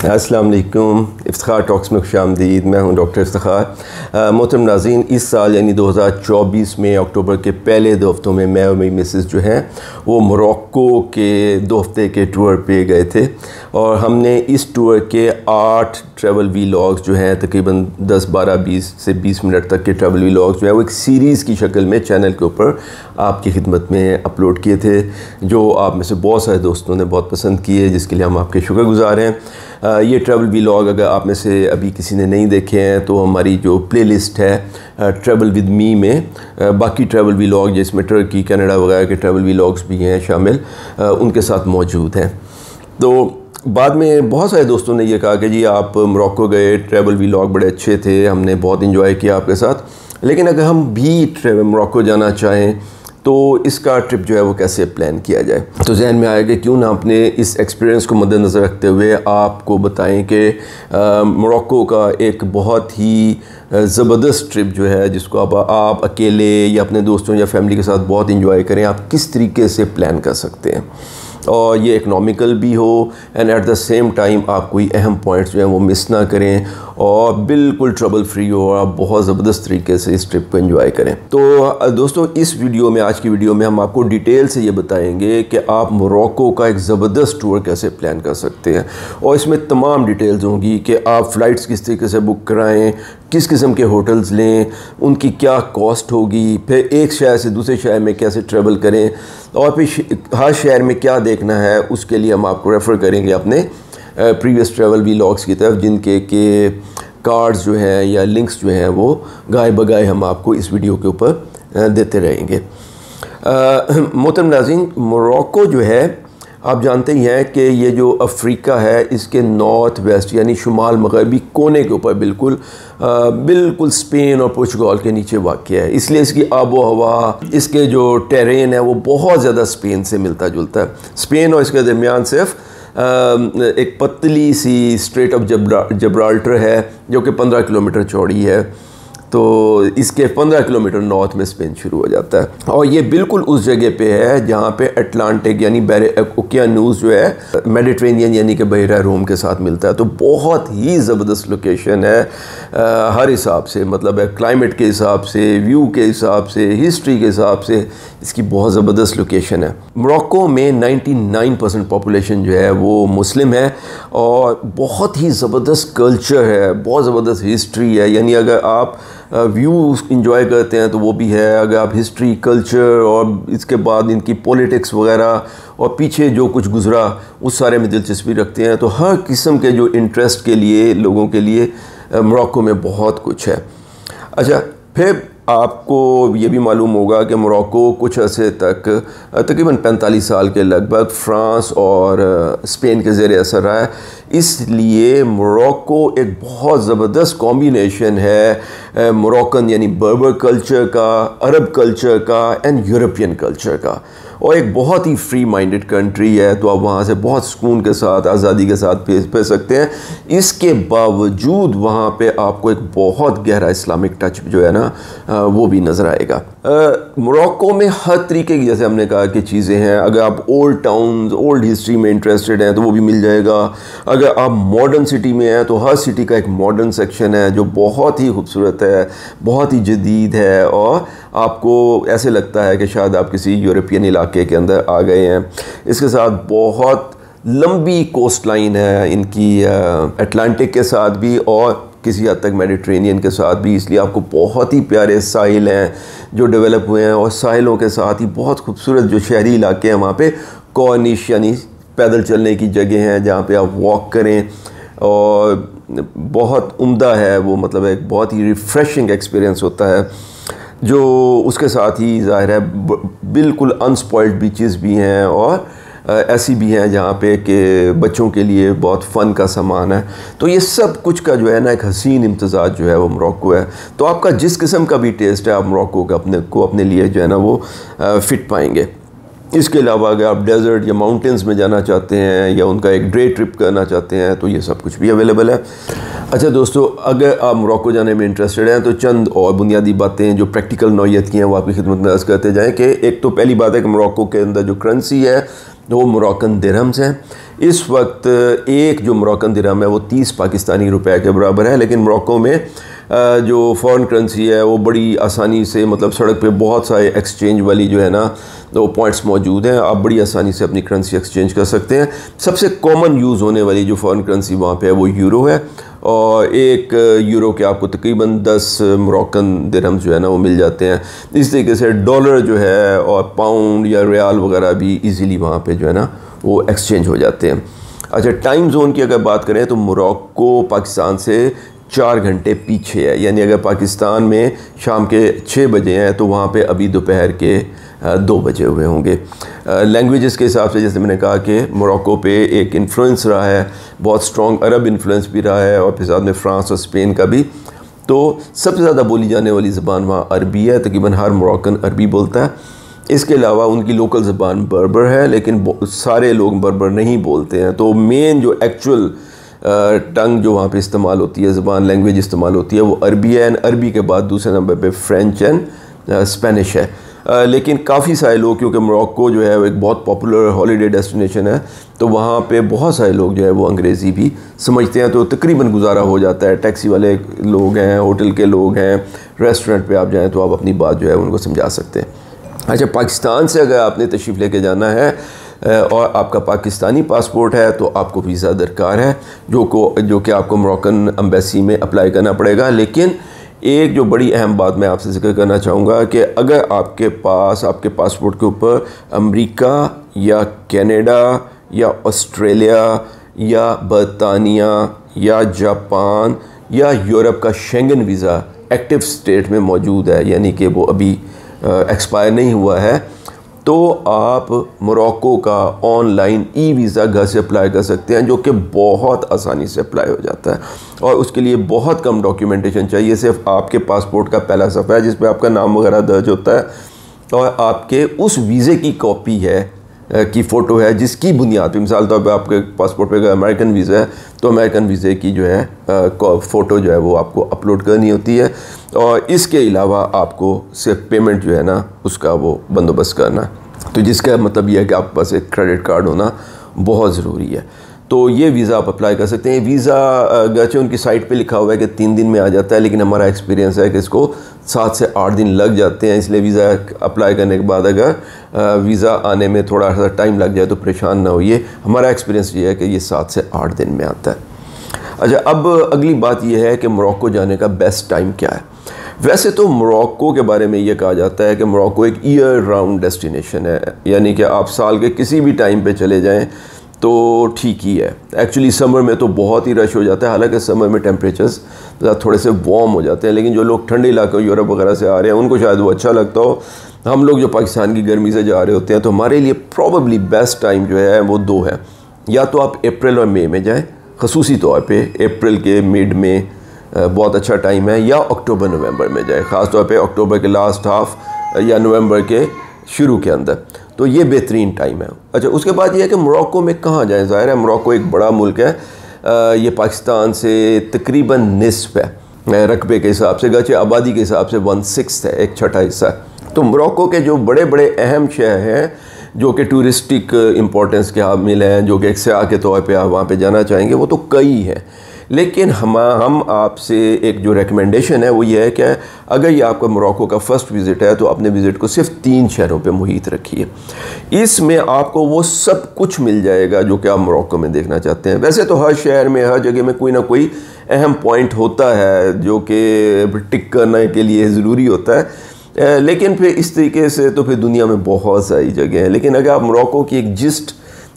अस्सलाम वालेकुम। इफ्तिखार टॉक्स में खुशामदीद। मैं हूं डॉक्टर इफ्तिखार। मोहतरम नाज़रीन, इस साल यानी 2024 में अक्टूबर के पहले 2 हफ्तों में मैं और मेरी मिसेस जो हैं वो मोरक्को के 2 हफ्ते के टूर पे गए थे और हमने इस टूर के 8 ट्रैवल वीलॉग्स जो हैं तकरीबन 10, 12, 20 से 20 मिनट तक के ट्रैवल वीलॉग्स जो है वो एक सीरीज़ की शक्ल में चैनल के ऊपर आपकी खिदमत में अपलोड किए थे, जो आप में से बहुत सारे दोस्तों ने बहुत पसंद किए, जिसके लिए हम आपके शुक्रगुज़ार हैं। ये ट्रैवल वीलॉग अगर आप में से अभी किसी ने नहीं देखे हैं तो हमारी जो प्लेलिस्ट है ट्रैवल विद मी में बाकी ट्रैवल वीलॉग जिसमें टर्की, कनाडा वगैरह के ट्रैवल वीलॉग्स भी हैं शामिल, उनके साथ मौजूद हैं। तो बाद में बहुत सारे दोस्तों ने ये कहा कि जी आप मोरक्को गए, ट्रैवल वीलॉग बड़े अच्छे थे, हमने बहुत इंजॉय किया आपके साथ, लेकिन अगर हम भी मोरक्को जाना चाहें तो इसका ट्रिप जो है वो कैसे प्लान किया जाए। तो जहन में आया कि क्यों ना अपने इस एक्सपीरियंस को मद्देनज़र रखते हुए आपको बताएं कि मोरक्को का एक बहुत ही ज़बरदस्त ट्रिप जो है जिसको आप अकेले या अपने दोस्तों या फैमिली के साथ बहुत इंजॉय करें, आप किस तरीके से प्लान कर सकते हैं और ये इकनॉमिकल भी हो and at the same time आप कोई अहम पॉइंट्स जो हैं वो मिस ना करें और बिल्कुल ट्रबल फ्री हो और आप बहुत ज़बरदस्त तरीके से इस ट्रिप को एंजॉय करें। तो दोस्तों, इस वीडियो में, आज की वीडियो में हम आपको डिटेल से ये बताएंगे कि आप मोरक्को का एक ज़बरदस्त टूर कैसे प्लान कर सकते हैं और इसमें तमाम डिटेल्स होंगी कि आप फ़्लाइट्स किस तरीके से बुक कराएँ, किस किस्म के होटल्स लें, उनकी क्या कॉस्ट होगी, फिर एक शहर से दूसरे शहर में कैसे ट्रैवल करें और फिर हर शहर में क्या देखना है, उसके लिए हम आपको रेफ़र करेंगे अपने प्रीवियस ट्रैवल वीलॉग्स की तरफ, जिनके के कार्ड्स जो हैं या लिंक्स जो हैं वो गाय बगाए हम आपको इस वीडियो के ऊपर देते रहेंगे। मोहतरम नाज़रीन, मोरक्को जो है आप जानते ही हैं कि ये जो अफ्रीका है इसके नॉर्थ वेस्ट यानी शुमाल मगरबी कोने के ऊपर बिल्कुल स्पेन और पुर्तगाल के नीचे वाक़ है, इसलिए इसकी आबो हवा, इसके जो टेरेन है वो बहुत ज़्यादा स्पेन से मिलता जुलता है। स्पेन और इसके दरमियान सिर्फ एक पतली सी स्ट्रेट ऑफ जब्राल्टर है जो कि 15 किलोमीटर चौड़ी है, तो इसके 15 किलोमीटर नॉर्थ में स्पेन शुरू हो जाता है और ये बिल्कुल उस जगह पे है जहाँ पे अटलांटिक यानी ओकियानूस जो है मेडिटेरेनियन यानी कि बहरा रोम के साथ मिलता है। तो बहुत ही ज़बरदस्त लोकेशन है हर हिसाब से, मतलब है क्लाइमेट के हिसाब से, व्यू के हिसाब से, हिस्ट्री के हिसाब से इसकी बहुत ज़बरदस्त लोकेशन है। मोरक्को में 99% पॉपुलेशन जो है वो मुस्लिम है और बहुत ही ज़बरदस्त कल्चर है, बहुत ज़बरदस्त हिस्ट्री है, यानी अगर आप व्यू इंजॉय करते हैं तो वो भी है, अगर आप हिस्ट्री, कल्चर और इसके बाद इनकी पॉलिटिक्स वगैरह और पीछे जो कुछ गुजरा उस सारे में दिलचस्पी रखते हैं, तो हर किस्म के जो इंटरेस्ट के लिए लोगों के लिए मोरक्को में बहुत कुछ है। अच्छा, फिर आपको ये भी मालूम होगा कि मोरक्को कुछ अर्से तक तकरीबन 45 साल के लगभग फ़्रांस और स्पेन के ज़ेर असर रहा है, इसलिए मोरक्को एक बहुत ज़बरदस्त कॉम्बिनेशन है मोरक्कन यानी बर्बर कल्चर का, अरब कल्चर का एंड यूरोपियन कल्चर का, और एक बहुत ही फ्री माइंडेड कंट्री है, तो आप वहाँ से बहुत सुकून के साथ, आज़ादी के साथ फिर सकते हैं। इसके बावजूद वहाँ पे आपको एक बहुत गहरा इस्लामिक टच जो है ना वो भी नज़र आएगा। मोरक्को में हर तरीके की, जैसे हमने कहा कि चीज़ें हैं, अगर आप ओल्ड टाउन्स, ओल्ड हिस्ट्री में इंटरेस्टेड हैं तो वो भी मिल जाएगा। अगर आप मॉडर्न सिटी में हैं तो हर सिटी का एक मॉडर्न सेक्शन है जो बहुत ही खूबसूरत है, बहुत ही जदीद है और आपको ऐसे लगता है कि शायद आप किसी यूरोपियन इलाके के अंदर आ गए हैं। इसके साथ बहुत लंबी कोस्ट लाइन है इनकी, अटलांटिक के साथ भी और किसी हद तक मेडिटेरेनियन के साथ भी, इसलिए आपको बहुत ही प्यारे साहिल हैं जो डेवलप हुए हैं और साहिलों के साथ ही बहुत खूबसूरत जो शहरी इलाके हैं वहाँ पे कॉर्निश यानी पैदल चलने की जगह हैं जहाँ पे आप वॉक करें और बहुत उम्दा है वो, मतलब एक बहुत ही रिफ़्रेशिंग एक्सपीरियंस होता है। जो उसके साथ ही ज़ाहिर है बिल्कुल अनस्पॉइल्ड बीचेस भी हैं और ऐसी भी हैं जहाँ पे कि बच्चों के लिए बहुत फ़न का सामान है। तो ये सब कुछ का जो है ना एक हसीन इम्तज़ाज जो है वो मोरक्को है। तो आपका जिस किस्म का भी टेस्ट है आप मोरक्को का अपने लिए जो है ना वो फ़िट पाएंगे। इसके अलावा अगर आप डेज़र्ट या माउंटेंस में जाना चाहते हैं या उनका एक डे ट्रिप करना चाहते हैं तो ये सब कुछ भी अवेलेबल है। अच्छा दोस्तों, अगर आप मोरक्को जाने में इंटरेस्टेड हैं तो चंद और बुनियादी बातें जो प्रैक्टिकल नौयत की हैं वो आपकी खिदमत में अर्ज़ करते जाएँ कि एक तो पहली बात है कि मोरक्को के अंदर जो करेंसी है वो मोरक्कन दिरहम्स हैं। इस वक्त एक जो मोरक्कन दिरहम है वो 30 पाकिस्तानी रुपए के बराबर है, लेकिन मोरक्को में जो फ़ॉरेन करेंसी है वो बड़ी आसानी से, मतलब सड़क पे बहुत सारे एक्सचेंज वाली जो है ना वो पॉइंट्स मौजूद हैं, आप बड़ी आसानी से अपनी करेंसी एक्सचेंज कर सकते हैं। सबसे कॉमन यूज़ होने वाली जो फ़ॉरेन करेंसी वहाँ पे है वो यूरो है, और एक यूरो के आपको तकरीबन 10 मोरक्कन दिरहम्स जो है ना वो मिल जाते हैं। इस तरीके से डॉलर जो है और पाउंड या रियाल वगैरह भी इजीली वहाँ पे जो है ना वो एक्सचेंज हो जाते हैं। अच्छा, टाइम जोन की अगर बात करें तो मोरक्को पाकिस्तान से 4 घंटे पीछे है, यानी अगर पाकिस्तान में शाम के 6 बजे हैं तो वहाँ पे अभी दोपहर के 2 बजे हुए होंगे। लैंग्वेजेस के हिसाब से जैसे मैंने कहा कि मोरक्को पे एक इन्फ्लुएंस रहा है, बहुत स्ट्रॉन्ग अरब इन्फ्लुएंस भी रहा है, और फिर साथ में फ़्रांस और स्पेन का भी। तो सबसे ज़्यादा बोली जाने वाली ज़बान वहाँ अरबी है, तकरीबन हर मोरक्कन अरबी बोलता है। इसके अलावा उनकी लोकल ज़बान बर्बर है, लेकिन सारे लोग बर्बर नहीं बोलते हैं। तो मेन जो एक्चुअल टंग जो वहाँ पे इस्तेमाल होती है, ज़बान लैंग्वेज इस्तेमाल होती है, वो अरबी है। अरबी के बाद दूसरे नंबर पे फ्रेंच एंड स्पेनिश है। लेकिन काफ़ी सारे लोग, क्योंकि मोरक्को जो है वो एक बहुत पॉपुलर हॉलीडे डेस्टिनेशन है, तो वहाँ पे बहुत सारे लोग जो है वो अंग्रेज़ी भी समझते हैं, तो तकरीबन गुजारा हो जाता है। टैक्सी वाले लोग हैं, होटल के लोग हैं, रेस्टोरेंट पे आप जाएँ तो आप अपनी बात जो है उनको समझा सकते हैं। अच्छा, पाकिस्तान से अगर आपने तशरीफ़ लेके जाना है और आपका पाकिस्तानी पासपोर्ट है तो आपको वीज़ा दरकार है, जो कि आपको मोरक्कन एम्बेसी में अप्लाई करना पड़ेगा। लेकिन एक जो बड़ी अहम बात मैं आपसे जिक्र करना चाहूँगा कि अगर आपके पास आपके पासपोर्ट के ऊपर अमेरिका या कनाडा या ऑस्ट्रेलिया या बरतानिया या जापान या यूरोप का शेंगन वीज़ा एक्टिव स्टेट में मौजूद है, यानी कि वो अभी एक्सपायर नहीं हुआ है, तो आप मोरक्को का ऑनलाइन ई वीज़ा घर से अप्लाई कर सकते हैं, जो कि बहुत आसानी से अप्लाई हो जाता है। और उसके लिए बहुत कम डॉक्यूमेंटेशन चाहिए, सिर्फ आपके पासपोर्ट का पहला सफ़ा है जिस पे आपका नाम वगैरह दर्ज होता है, और आपके उस वीज़े की कॉपी है की फ़ोटो है, जिसकी बुनियाद पर, मिसाल तौर पर आपके पासपोर्ट पे अगर अमेरिकन वीज़ा है तो अमेरिकन वीज़े की जो है फ़ोटो जो है वो आपको अपलोड करनी होती है। और इसके अलावा आपको सिर्फ पेमेंट जो है ना उसका वो बंदोबस्त करना, तो जिसका मतलब ये है कि आपके पास एक क्रेडिट कार्ड होना बहुत ज़रूरी है। तो ये वीज़ा आप अप्लाई कर सकते हैं। वीज़ा अगरचे उनकी साइट पे लिखा हुआ है कि 3 दिन में आ जाता है, लेकिन हमारा एक्सपीरियंस है कि इसको 7 से 8 दिन लग जाते हैं। इसलिए वीज़ा अप्लाई करने के बाद अगर वीज़ा आने में थोड़ा सा टाइम लग जाए तो परेशान ना होइए। हमारा एक्सपीरियंस ये है कि ये 7 से 8 दिन में आता है। अच्छा, अब अगली बात यह है कि मोरक्को जाने का बेस्ट टाइम क्या है। वैसे तो मोरक्को के बारे में ये कहा जाता है कि मोरक्को एक ईयर राउंड डेस्टिनेशन है, यानी कि आप साल के किसी भी टाइम पे चले जाएं तो ठीक ही है। एक्चुअली समर में तो बहुत ही रश हो जाता है, हालांकि समर में टेम्परेचर्स थोड़े से वार्म हो जाते हैं, लेकिन जो लोग ठंडे इलाकों यूरोप वगैरह से आ रहे हैं उनको शायद वो अच्छा लगता हो। हम लोग जो पाकिस्तान की गर्मी से जा रहे होते हैं तो हमारे लिए प्रॉबली बेस्ट टाइम जो है वो 2 है। या तो आप अप्रैल और मई में जाएँ, ख़ुसूसी तौर पर अप्रैल के मिड में बहुत अच्छा टाइम है, या अक्टूबर नवंबर में जाए, ख़ास तौर पे अक्टूबर के लास्ट हाफ या नवंबर के शुरू के अंदर, तो ये बेहतरीन टाइम है। अच्छा, उसके बाद ये है कि मोरक्को में कहाँ जाएं। ज़ाहिर है मोरक्को एक बड़ा मुल्क है, ये पाकिस्तान से तकरीबन निस्फ है रकबे के हिसाब से, गरचे आबादी के हिसाब से 1/6 है, एक छठा हिस्सा है। तो मोरक्को के जो बड़े बड़े अहम शहर हैं जो कि टूरिस्टिक इम्पोर्टेंस के हामिल हैं, जो कि एक सयाह के तौर पे आप वहाँ पे जाना चाहेंगे, वो तो कई हैं। लेकिन हम आपसे एक जो रिकमेंडेशन है वो ये है कि अगर ये आपका मोरक्को का फ़र्स्ट विज़िट है तो अपने विज़िट को सिर्फ 3 शहरों पे मुहित रखिए। इसमें आपको वो सब कुछ मिल जाएगा जो कि आप मोरक्को में देखना चाहते हैं। वैसे तो हर शहर में, हर जगह में कोई ना कोई अहम पॉइंट होता है जो कि टिक करने के लिए ज़रूरी होता है, लेकिन फिर इस तरीके से तो फिर दुनिया में बहुत सारी जगह हैं। लेकिन अगर आप मोरक्को की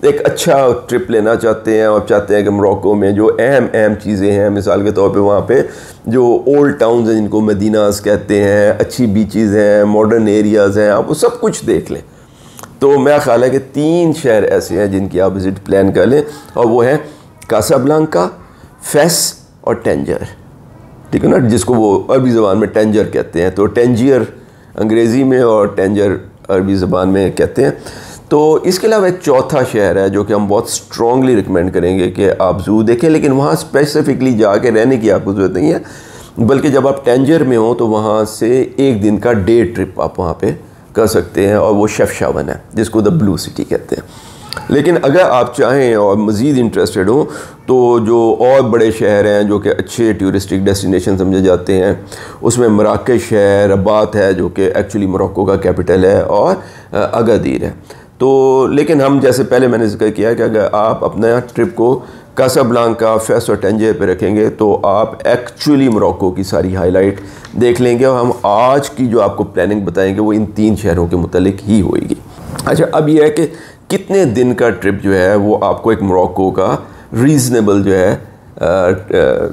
एक अच्छा ट्रिप लेना चाहते हैं और चाहते हैं कि मोरक्को में जो अहम चीज़ें हैं, मिसाल के तौर पे वहाँ पे जो ओल्ड टाउन्स हैं जिनको मदीनास कहते हैं, अच्छी बीचेस हैं, मॉडर्न एरियाज़ हैं, आप वो सब कुछ देख लें, तो मेरा ख्याल है कि 3 शहर ऐसे हैं जिनकी आप विज़िट प्लान कर लें, और वो हैं कासाब्लांका, फेस और टेंजर। ठीक है ना, जिसको वो अरबी ज़बान में टेंजर कहते हैं। तो टेंजियर अंग्रेज़ी में और टेंजर अरबी ज़बान में कहते हैं। तो इसके अलावा एक चौथा शहर है जो कि हम बहुत स्ट्रॉन्गली रिकमेंड करेंगे कि आप ज़ू देखें, लेकिन वहाँ स्पेसिफिकली जाके रहने की आपको ज़रूरत नहीं है, बल्कि जब आप टैंजर में हो तो वहाँ से एक दिन का डे ट्रिप आप वहाँ पे कर सकते हैं, और वो शेफशावन है जिसको द ब्लू सिटी कहते हैं। लेकिन अगर आप चाहें और मज़ीद इंटरेस्टेड हो तो जो और बड़े शहर हैं जो कि अच्छे टूरिस्टिक डेस्टिनेशन समझे जाते हैं, उसमें मराकश है, रबात है जो कि एक्चुअली मोरक्को का कैपिटल है, और अगादीर है। तो लेकिन हम जैसे पहले मैंने जिक्र किया कि अगर आप अपना ट्रिप को कासाब्लांका, फेस और टैंजर पे रखेंगे तो आप एक्चुअली मोरक्को की सारी हाईलाइट देख लेंगे, और हम आज की जो आपको प्लानिंग बताएंगे वो इन 3 शहरों के मुतालिक ही होएगी। अच्छा, अब यह है कि कितने दिन का ट्रिप जो है वो आपको एक मोरक्को का रीज़नेबल जो है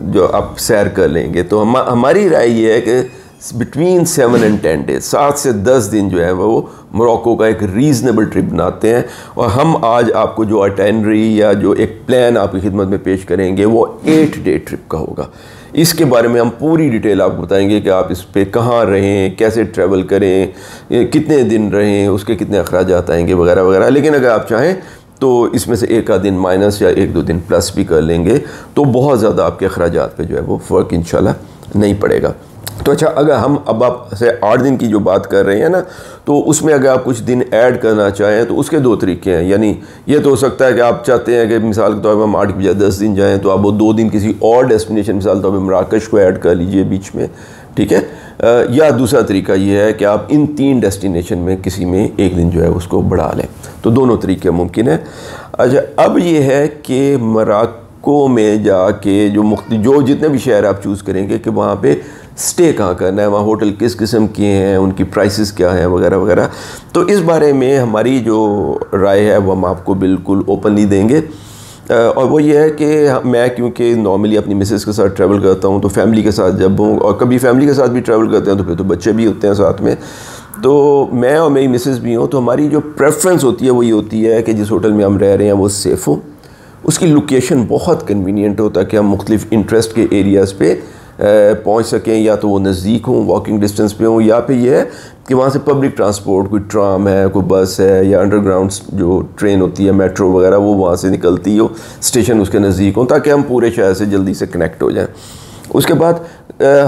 जो आप सैर कर लेंगे। तो हमारी राय ये है कि बिटवीन 7 and 10 डेज, 7 से 10 दिन जो है वो मोरक्को का एक रीज़नेबल ट्रिप बनाते हैं। और हम आज आपको जो अटेनरी या जो एक प्लान आपकी खिदमत में पेश करेंगे वो 8 डे ट्रिप का होगा। इसके बारे में हम पूरी डिटेल आपको बताएंगे कि आप इस पे कहाँ रहें, कैसे ट्रैवल करें, कितने दिन रहें, उसके कितने अखराजात आएंगे वगैरह वगैरह। लेकिन अगर आप चाहें तो इसमें से एक आध दिन माइनस या 1-2 दिन प्लस भी कर लेंगे तो बहुत ज़्यादा आपके अखराजात पे जो है वो फ़र्क इंशाल्लाह नहीं पड़ेगा। तो अच्छा, अगर हम अब आपसे 8 दिन की जो बात कर रहे हैं ना, तो उसमें अगर आप कुछ दिन ऐड करना चाहें तो उसके 2 तरीके हैं। यानी ये तो हो सकता है कि आप चाहते हैं कि मिसाल के तौर पर हम 8 की बजाय 10 दिन जाएं, तो आप वो 2 दिन किसी और डेस्टिनेशन, मिसाल के तौर पर मराकश को ऐड कर लीजिए बीच में, ठीक है। या दूसरा तरीका ये है कि आप इन 3 डेस्टिनेशन में किसी में एक दिन जो है उसको बढ़ा लें। तो दोनों तरीके मुमकिन है। अच्छा, अब ये है कि मराक्को में जाके जो जितने भी शहर आप चूज़ करेंगे कि वहाँ पे स्टे कहाँ करना है, वहाँ होटल किस किस्म के हैं, उनकी प्राइसेस क्या हैं वगैरह वगैरह। तो इस बारे में हमारी जो राय है वो हम आपको बिल्कुल ओपनली देंगे। और वो ये है कि मैं क्योंकि नॉर्मली अपनी मिसेस के साथ ट्रैवल करता हूँ, तो फैमिली के साथ जब हूँ, और कभी फैमिली के साथ भी ट्रैवल करते हैं तो फिर तो बच्चे भी होते हैं साथ में, तो मैं और मेरी मिसेस भी हूँ, तो हमारी जो प्रेफरेंस होती है वो ये होती है कि जिस होटल में हम रह रहे हैं वो सेफ़ हो, उसकी लोकेशन बहुत कन्वीनियंट हो ताकि हम मुख्तलिफ इंटरेस्ट के एरियाज़ पे पहुंच सकें, या तो वो नज़दीक हों, वॉकिंग डिस्टेंस पे हों, या फिर ये है कि वहाँ से पब्लिक ट्रांसपोर्ट, कोई ट्राम है, कोई बस है, या अंडरग्राउंड जो ट्रेन होती है, मेट्रो वगैरह, वो वहाँ से निकलती हो, स्टेशन उसके नज़दीक हों, ताकि हम पूरे शहर से जल्दी से कनेक्ट हो जाएं। उसके बाद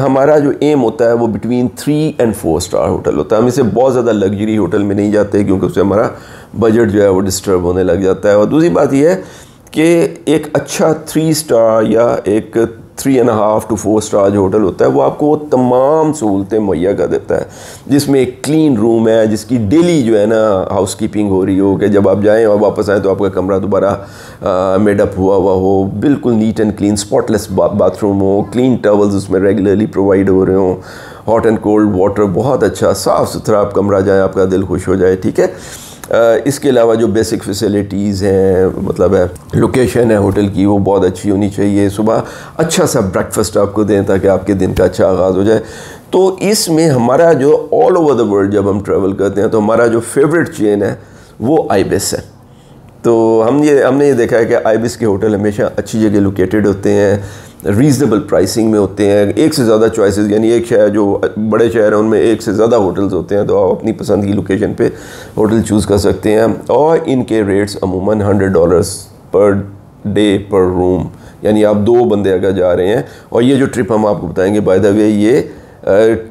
हमारा जो एम होता है वो बिटवीन 3 and 4 स्टार होटल होता है। हम इसे बहुत ज़्यादा लग्जरी होटल में नहीं जाते क्योंकि उससे हमारा बजट जो है वो डिस्टर्ब होने लग जाता है। और दूसरी बात यह है कि एक अच्छा 3 स्टार या एक 3.5 to 4 स्टार जो होटल होता है वो आपको वो तमाम सहूलतें मुहैया कर देता है, जिसमें एक क्लीन रूम है, जिसकी डेली जो है ना हाउस कीपिंग हो रही हो, कि जब आप जाएं और वापस आएँ तो आपका कमरा दोबारा मेडअप हुआ हो, बिल्कुल neat and clean, spotless bathroom हो, क्लीन टॉवल्स उसमें रेगुलरली प्रोवाइड हो रहे हों, हॉट एंड कोल्ड वाटर, बहुत अच्छा साफ़ सुथरा आप कमरा जाए, आपका दिल खुश हो जाए, ठीक है। इसके अलावा जो बेसिक फैसिलिटीज़ हैं, मतलब है लोकेशन है होटल की वो बहुत अच्छी होनी चाहिए, सुबह अच्छा सा ब्रेकफास्ट आपको दें ताकि आपके दिन का अच्छा आगाज़ हो जाए। तो इसमें हमारा जो ऑल ओवर द वर्ल्ड जब हम ट्रैवल करते हैं तो हमारा जो फेवरेट चेन है वो आइबिस है। तो हमने ये देखा है कि आइबिस के होटल हमेशा अच्छी जगह लोकेटेड होते हैं, रीज़नेबल प्राइसिंग में होते हैं, एक से ज़्यादा चॉइसेस, यानी एक शहर जो बड़े शहर हैं उनमें एक से ज़्यादा होटल्स होते हैं, तो आप अपनी पसंद की लोकेशन पे होटल चूज़ कर सकते हैं। और इनके रेट्स अमूमन $100 पर डे पर रूम, यानी आप 2 बंदे अगर जा रहे हैं, और ये जो ट्रिप हम आपको बताएंगे बाय द वे ये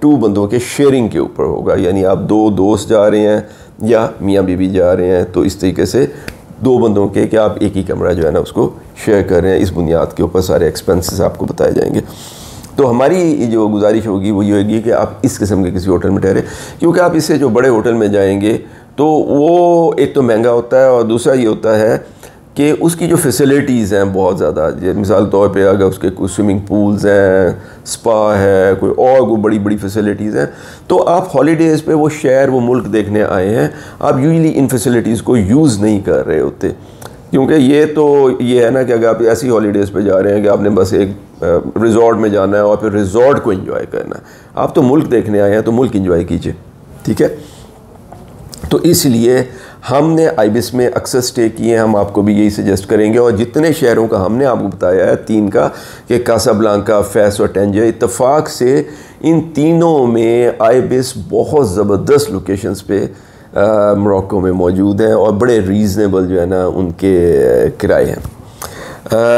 2 बंदों के शेयरिंग के ऊपर होगा, यानी आप 2 दोस्त जा रहे हैं या मियाँ बीवी जा रहे हैं, तो इस तरीके से 2 बंदों के कि आप एक ही कमरा जो है ना उसको शेयर कर रहे हैं, इस बुनियाद के ऊपर सारे एक्सपेंसेस आपको बताए जाएंगे। तो हमारी जो गुजारिश होगी वो ये होगी कि आप इस किस्म के किसी होटल में ठहरे, क्योंकि आप इससे जो बड़े होटल में जाएंगे तो वो एक तो महंगा होता है, और दूसरा ये होता है कि उसकी जो फैसिलिटीज़ हैं बहुत ज़्यादा, मिसाल तौर पे अगर उसके कुछ स्विमिंग पूल्स हैं, स्पा है, कोई बड़ी बड़ी फैसिलिटीज़ हैं, तो आप हॉलीडेज़ पे वो शहर वो मुल्क देखने आए हैं, आप यूजुअली इन फैसिलिटीज़ को यूज़ नहीं कर रहे होते, क्योंकि ये है ना कि अगर आप ऐसी हॉलीडेज़ पे जा रहे हैं कि आपने बस एक रिज़ॉर्ट में जाना है और फिर रिज़ॉर्ट को एंजॉय करना है, आप तो मुल्क देखने आए हैं तो मुल्क एंजॉय कीजिए, ठीक है। तो इसलिए हमने आइबिस में अक्सर स्टे किए, हम आपको भी यही सजेस्ट करेंगे। और जितने शहरों का हमने आपको बताया है 3 का, कि कासाब्लांका, फेस और टैंजर, इत्तफाक से इन तीनों में आइबिस बहुत ज़बरदस्त लोकेशंस पे मोरक्को में मौजूद हैं और बड़े रीज़नेबल जो है ना उनके किराए हैं।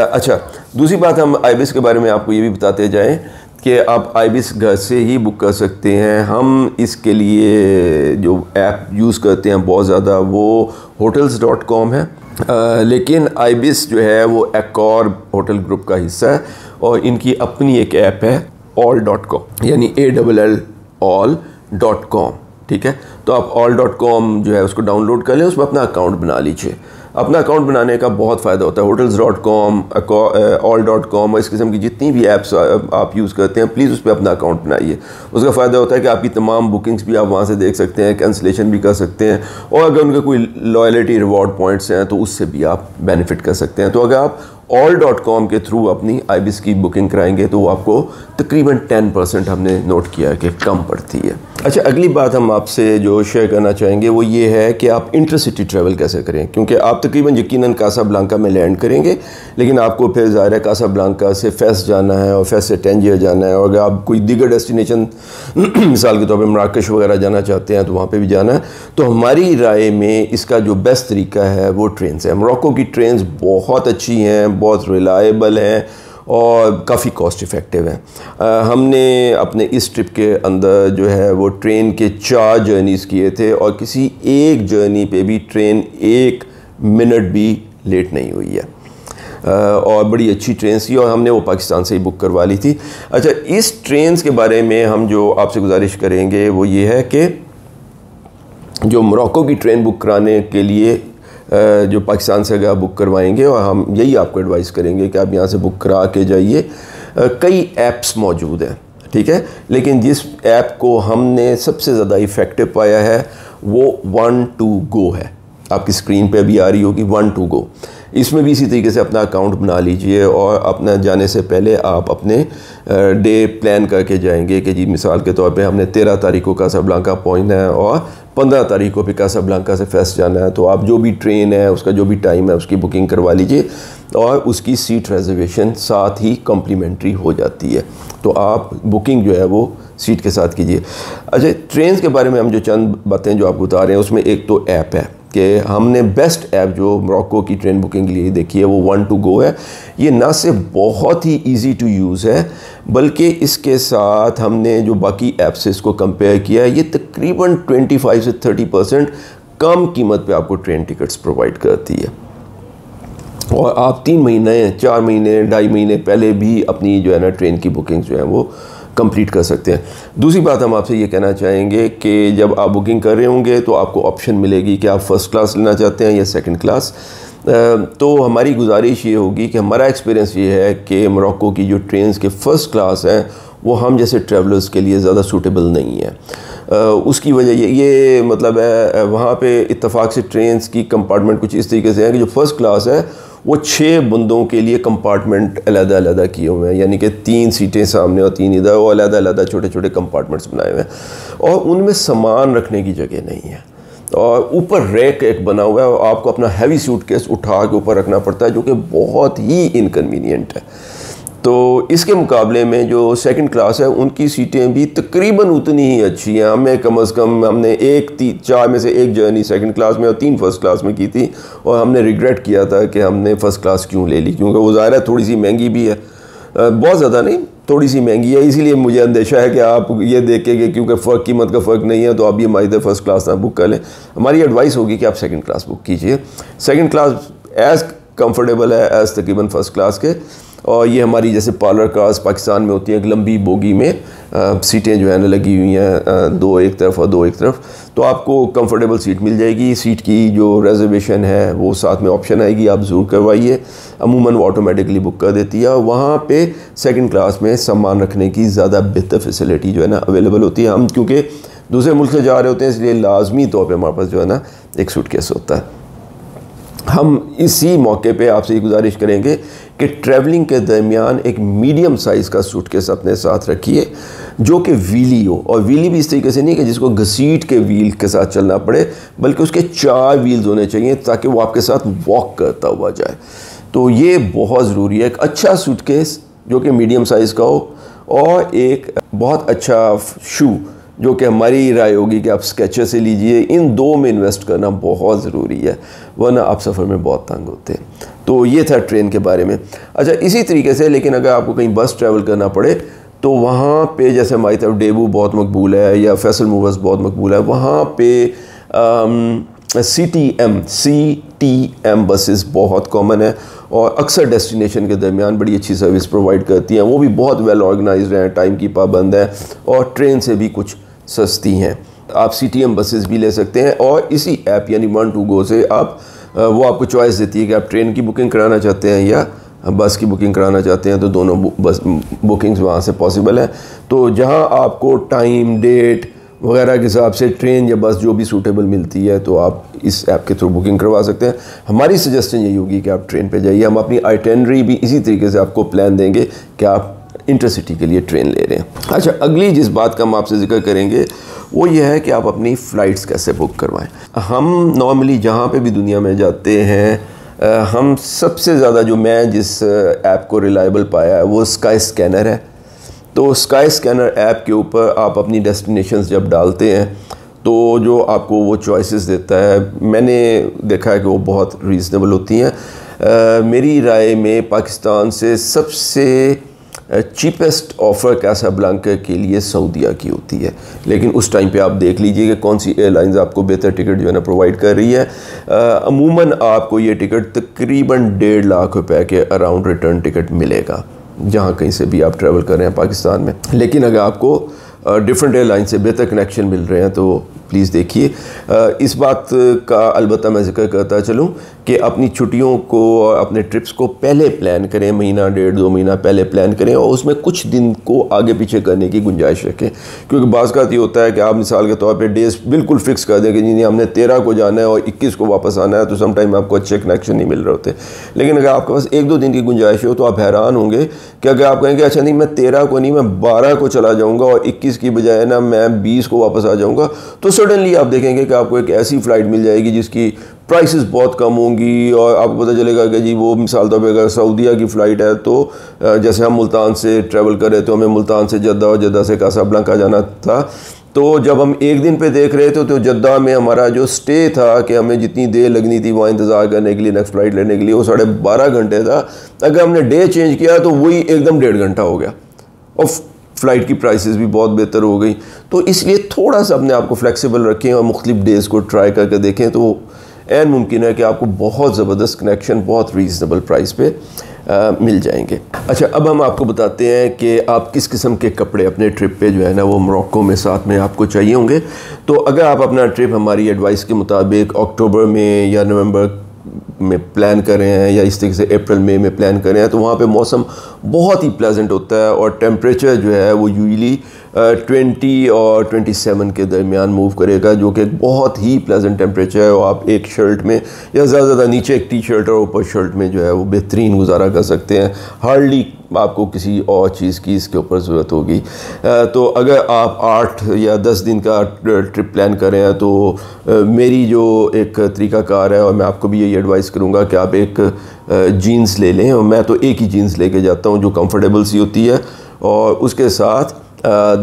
अच्छा, दूसरी बात हम आइबिस के बारे में आपको ये भी बताते जाएं कि आप आइबिस घर से ही बुक कर सकते हैं। हम इसके लिए जो ऐप यूज़ करते हैं बहुत ज़्यादा वो hotels.com है, लेकिन आइबिस जो है वो Accor होटल ग्रुप का हिस्सा है और इनकी अपनी एक ऐप है all.com, यानी all.com। ठीक है, तो आप all.com जो है उसको डाउनलोड कर लें, उसमें अपना अकाउंट बना लीजिए। अपना अकाउंट बनाने का बहुत फ़ायदा होता है। hotels.com, all.com और इस किस्म की जितनी भी ऐप्स आप यूज़ करते हैं, प्लीज़ उस पर अपना अकाउंट बनाइए। उसका फ़ायदा होता है कि आपकी तमाम बुकिंग्स भी आप वहाँ से देख सकते हैं, कैंसिलेशन भी कर सकते हैं और अगर उनके कोई लॉयल्टी रिवॉर्ड पॉइंट्स हैं तो उससे भी आप बेनिफिट कर सकते हैं। तो अगर आप all.com के थ्रू अपनी आइबिस की बुकिंग कराएंगे तो वो आपको तकरीबन 10% हमने नोट किया कि कम पड़ती है। अच्छा, अगली बात हम आपसे जो शेयर करना चाहेंगे वो ये है कि आप इंटरसिटी ट्रैवल कैसे करें, क्योंकि आप तकरीबन यकीनन कासाब्लांका में लैंड करेंगे, लेकिन आपको फिर ज़ाहिर है कासाब्लांका से फेस जाना है और फेस से टैंजियर जाना है, और अगर आप कोई दीगर डेस्टिनेशन मिसाल के तौर पर मराकश वगैरह जाना चाहते हैं तो वहाँ पर भी जाना है। तो हमारी राय में इसका जो बेस्ट तरीका है वो ट्रेन से है। मोरक्को की ट्रेन्स बहुत अच्छी हैं, बहुत रिलायबल हैं और काफ़ी कॉस्ट इफ़ेक्टिव हैं। हमने अपने इस ट्रिप के अंदर जो है वो ट्रेन के 4 जर्नीज़ किए थे और किसी एक जर्नी पे भी ट्रेन 1 मिनट भी लेट नहीं हुई है और बड़ी अच्छी ट्रेन थी और हमने वो पाकिस्तान से ही बुक करवा ली थी। अच्छा, इस ट्रेन के बारे में हम जो आपसे गुजारिश करेंगे वो ये है कि जो मोरक्को की ट्रेन बुक कराने के लिए जो पाकिस्तान से अगर आप बुक करवाएंगे, और हम यही आपको एडवाइस करेंगे कि आप यहाँ से बुक करा के जाइए। कई ऐप्स मौजूद हैं, ठीक है, लेकिन जिस ऐप को हमने सबसे ज़्यादा इफ़ेक्टिव पाया है वो One2Go है। आपकी स्क्रीन पे भी आ रही होगी One2Go। इसमें भी इसी तरीके से अपना अकाउंट बना लीजिए और अपना जाने से पहले आप अपने डे प्लान करके जाएंगे कि जी मिसाल के तौर पे हमने 13 तारीख को कासाब्लांका पहुंचना है और 15 तारीख को भी कासाब्लांका से फेस जाना है। तो आप जो भी ट्रेन है उसका जो भी टाइम है उसकी बुकिंग करवा लीजिए और उसकी सीट रिजर्वेशन साथ ही कॉम्प्लीमेंट्री हो जाती है। तो आप बुकिंग जो है वो सीट के साथ कीजिए। अच्छा, ट्रेन के बारे में हम जो चंद बातें जो आपको बता रहे हैं उसमें एक तो ऐप है कि हमने बेस्ट ऐप जो मोरक्को की ट्रेन बुकिंग के लिए देखी है वो One2Go है। ये ना सिर्फ बहुत ही इजी टू यूज़ है बल्कि इसके साथ हमने जो बाकी ऐप से इसको कंपेयर किया है, ये तकरीबन 25 से 30% कम कीमत पे आपको ट्रेन टिकट्स प्रोवाइड करती है और आप 3 महीने, 4 महीने, 2.5 महीने पहले भी अपनी जो है ना ट्रेन की बुकिंग जो है वो कंप्लीट कर सकते हैं। दूसरी बात हम आपसे ये कहना चाहेंगे कि जब आप बुकिंग कर रहे होंगे तो आपको ऑप्शन मिलेगी कि आप फ़र्स्ट क्लास लेना चाहते हैं या सेकंड क्लास। तो हमारी गुजारिश ये होगी कि हमारा एक्सपीरियंस ये है कि मोरक्को की जो ट्रेन्स के फ़र्स्ट क्लास हैं वो हम जैसे ट्रैवलर्स के लिए ज़्यादा सूटेबल नहीं है। उसकी वजह ये मतलब है वहाँ पे इत्तेफाक से ट्रेन्स की कंपार्टमेंट कुछ इस तरीके से है कि जो फ़र्स्ट क्लास है वो 6 बंदों के लिए कंपार्टमेंट अलग-अलग किए हुए हैं, यानी कि 3 सीटें सामने और 3 इधर, और अलग-अलग छोटे-छोटे कंपार्टमेंट्स बनाए हुए हैं और उनमें सामान रखने की जगह नहीं है और ऊपर रैक एक बना हुआ है और आपको अपना हैवी सूटकेस उठा के ऊपर रखना पड़ता है जो कि बहुत ही इनकन्वीनियंट है। तो इसके मुकाबले में जो सेकंड क्लास है उनकी सीटें भी तकरीबन उतनी ही अच्छी हैं। हमें कम से कम हमने 4 में से 1 जर्नी सेकंड क्लास में और 3 फर्स्ट क्लास में की थी और हमने रिग्रेट किया था कि हमने फ़र्स्ट क्लास क्यों ले ली, क्योंकि वो ज़ाहिर है थोड़ी सी महंगी भी है, बहुत ज़्यादा नहीं, थोड़ी सी महंगी है। इसीलिए मुझे अंदेशा है कि आप ये देखें कि क्योंकि कीमत का फ़र्क नहीं है तो आप ये हमारी तरह फ़र्स्ट क्लास ना बुक कर लें। हमारी एडवाइस होगी कि आप सेकंड क्लास बुक कीजिए। सेकंड क्लास एज़ कंफर्टेबल है एज़ तकरीबन फ़र्स्ट क्लास के, और ये हमारी जैसे पार्लर कार्स पाकिस्तान में होती है, एक लंबी बोगी में सीटें जो है ना लगी हुई हैं, 2 एक तरफ और 2 एक तरफ, तो आपको कंफर्टेबल सीट मिल जाएगी। सीट की जो रिजर्वेशन है वो साथ में ऑप्शन आएगी, आप ज़रूर करवाइए। अमूमन वो ऑटोमेटिकली बुक कर देती है। वहाँ पे सेकंड क्लास में सामान रखने की ज़्यादा बेहतर फैसिलिटी जो है ना अवेलेबल होती है। हम क्योंकि दूसरे मुल्क से जा रहे होते हैं इसलिए लाजमी तौर पर हमारे पास जो है ना एक सूटकेस होता है। हम इसी मौके पे आपसे ये गुजारिश करेंगे कि ट्रैवलिंग के दरमियान एक मीडियम साइज़ का सूटकेस अपने साथ रखिए जो कि व्हीली हो, और व्हीली भी इस तरीके से नहीं कि जिसको घसीट के व्हील के साथ चलना पड़े, बल्कि उसके 4 व्हील्स होने चाहिए ताकि वो आपके साथ वॉक करता हुआ जाए। तो ये बहुत ज़रूरी है, एक अच्छा सूटकेस जो कि मीडियम साइज़ का हो और एक बहुत अच्छा शू जो कि हमारी राय होगी कि आप स्केचर से लीजिए। इन दो में इन्वेस्ट करना बहुत ज़रूरी है, वरना आप सफ़र में बहुत तंग होते हैं। तो ये था ट्रेन के बारे में। अच्छा, इसी तरीके से लेकिन अगर आपको कहीं बस ट्रैवल करना पड़े तो वहाँ पे जैसे हमारी तरफ डेबू बहुत मकबूल है या फैसल मूवर्स बहुत मकबूल है, वहाँ पे CTM बसेस बहुत कॉमन है और अक्सर डेस्टिनेशन के दरमियान बड़ी अच्छी सर्विस प्रोवाइड करती हैं। वो भी बहुत वेल ऑर्गेनाइज्ड हैं, टाइम की पाबंद है और ट्रेन से भी कुछ सस्ती हैं। आप CTM बसेस भी ले सकते हैं और इसी ऐप यानी One2Go से आप वो आपको चॉइस देती है कि आप ट्रेन की बुकिंग कराना चाहते हैं या बस की बुकिंग कराना चाहते हैं, तो दोनों बस बुकिंग्स वहाँ से पॉसिबल है। तो जहाँ आपको टाइम, डेट वगैरह के हिसाब से ट्रेन या बस जो भी सूटेबल मिलती है तो आप इस ऐप के थ्रू बुकिंग करवा सकते हैं। हमारी सजेशन यही होगी कि आप ट्रेन पे जाइए। हम अपनी आइटनरी भी इसी तरीके से आपको प्लान देंगे कि आप इंटरसिटी के लिए ट्रेन ले रहे हैं। अच्छा, अगली जिस बात का हम आपसे जिक्र करेंगे वो ये है कि आप अपनी फ़्लाइट्स कैसे बुक करवाएं। हम नॉर्मली जहाँ पे भी दुनिया में जाते हैं, हम सबसे ज़्यादा जो मैं जिस ऐप को रिलायबल पाया है वो स्काई स्कैनर है। तो स्काई स्कैनर ऐप के ऊपर आप अपनी डेस्टिनेशंस जब डालते हैं तो जो आपको वो चॉइसेस देता है, मैंने देखा है कि वो बहुत रीज़नेबल होती हैं। मेरी राय में पाकिस्तान से सबसे चीपेस्ट ऑफ़र कैसाब्लांका के लिए सऊदीया की होती है, लेकिन उस टाइम पे आप देख लीजिए कि कौन सी एयरलाइंस आपको बेहतर टिकट जो है ना प्रोवाइड कर रही है। अमूमन आपको ये टिकट तकरीबन 1.5 लाख रुपए के अराउंड रिटर्न टिकट मिलेगा जहाँ कहीं से भी आप ट्रैवल कर रहे हैं पाकिस्तान में। लेकिन अगर आपको डिफरेंट एयरलाइन से बेहतर कनेक्शन मिल रहे हैं तो प्लीज़ देखिए। इस बात का अलबत्ता मैं जिक्र करता चलूँ कि अपनी छुट्टियों को और अपने ट्रिप्स को पहले प्लान करें, महीना 1.5-2 महीना पहले प्लान करें और उसमें कुछ दिन को आगे पीछे करने की गुंजाइश रखें। क्योंकि बाज़ का ये होता है कि आप मिसाल के तौर पे डेज बिल्कुल फ़िक्स कर दें कि जी हमने 13 को जाना है और 21 को वापस आना है, तो सम टाइम आपको अच्छे कनेक्शन नहीं मिल रहे होते। लेकिन अगर आपके पास 1-2 दिन की गुंजाइश हो तो आप हैरान होंगे कि अगर आप कहेंगे अच्छा नहीं मैं 13 को नहीं मैं 12 को चला जाऊँगा और 21 की बजाय ना मैं 20 को वापस आ जाऊँगा, तो सडनली आप देखेंगे कि आपको एक ऐसी फ़्लाइट मिल जाएगी जिसकी प्राइसेस बहुत कम होंगी और आपको पता चलेगा कि जी वो मिसाल तौर पे अगर सऊदीया की फ़्लाइट है तो जैसे हम मुल्तान से ट्रैवल कर रहे थे, हमें मुल्तान से जद्दा और जद्दा से कासाब्लांका जाना था, तो जब हम एक दिन पे देख रहे थे तो जद्दा में हमारा जो स्टे था कि हमें जितनी देर लगनी थी वहाँ इंतज़ार करने के लिए नेक्स्ट फ़्लाइट लेने के लिए वो 12.5 घंटे था। अगर हमने डे चेंज किया तो वही एकदम 1.5 घंटा हो गया और फ़्लाइट की प्राइसेस भी बहुत बेहतर हो गई। तो इसलिए थोड़ा सा अपने आप को फ्लेक्सिबल रखें और मुख्तलिफ डेज़ को ट्राई करके देखें तो एन मुमकिन है कि आपको बहुत ज़बरदस्त कनेक्शन बहुत रीज़नेबल प्राइस पे मिल जाएंगे। अच्छा, अब हम आपको बताते हैं कि आप किस किस्म के कपड़े अपने ट्रिप पे जो है ना वो मोरक्को में साथ में आपको चाहिए होंगे। तो अगर आप अपना ट्रिप हमारी एडवाइस के मुताबिक अक्टूबर में या नवंबर में प्लान कर रहे हैं या इस तरीके से अप्रैल मई में प्लान कर रहे हैं तो वहाँ पे मौसम बहुत ही प्लेजेंट होता है और टेम्परेचर जो है वो यूजुअली 20 और 27 के दरमियान मूव करेगा, जो कि बहुत ही प्लेजेंट टेम्परेचर है। और आप एक शर्ट में या ज़्यादा नीचे एक टी शर्ट और ऊपर शर्ट में जो है वो बेहतरीन गुजारा कर सकते हैं। हार्डली आपको किसी और चीज़ की इसके ऊपर ज़रूरत होगी। तो अगर आप 8 या 10 दिन का ट्रिप प्लान कर रहे हैं तो मेरी जो एक तरीक़ाकार है और मैं आपको भी यही एडवाइस करूँगा कि आप एक जीन्स ले लें। और मैं तो एक ही जीन्स लेके जाता हूँ जो कंफर्टेबल सी होती है और उसके साथ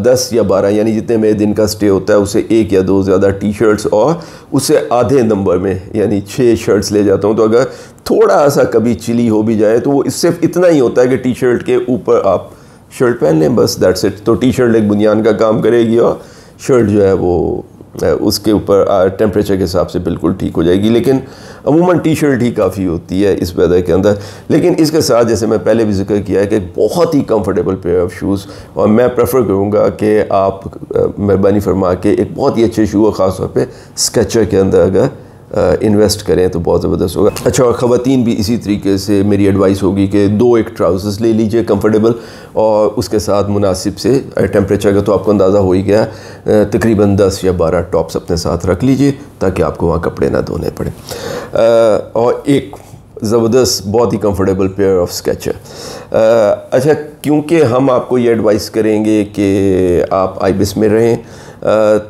10 या 12 यानी जितने मेरे दिन का स्टे होता है उससे 1 या 2 ज़्यादा टी शर्ट्स और उससे आधे नंबर में यानी 6 शर्ट्स ले जाता हूँ। तो अगर थोड़ा सा कभी चिली हो भी जाए तो वो सिर्फ इतना ही होता है कि टी शर्ट के ऊपर आप शर्ट पहन लें, बस दैट्स इट। तो टी शर्ट एक बुनियान का काम करेगी और शर्ट जो है वो उसके ऊपर टेम्परेचर के हिसाब से बिल्कुल ठीक हो जाएगी। लेकिन अमूमन टी शर्ट ही काफ़ी होती है इस वेदर के अंदर। लेकिन इसके साथ जैसे मैं पहले भी जिक्र किया है कि बहुत ही कंफर्टेबल पेयर ऑफ शूज़, और मैं प्रेफर करूँगा कि आप मेहरबानी फरमा के एक बहुत ही अच्छे शू और ख़ास तौर पे स्केचर के अंदर अगर इन्वेस्ट करें तो बहुत ज़बरदस्त होगा। अच्छा, और ख़वातीन भी इसी तरीके से मेरी एडवाइस होगी कि 2 एक ट्राउज़र्स ले लीजिए कंफर्टेबल और उसके साथ मुनासिब से टेम्परेचर का तो आपको अंदाज़ा हो ही गया, तकरीबन 10 या 12 टॉप्स अपने साथ रख लीजिए ताकि आपको वहाँ कपड़े ना धोने पड़े। और एक ज़बरदस्त बहुत ही कंफर्टेबल पेयर ऑफ स्केचर। अच्छा, क्योंकि हम आपको ये एडवाइस करेंगे कि आप आईबिस में रहें,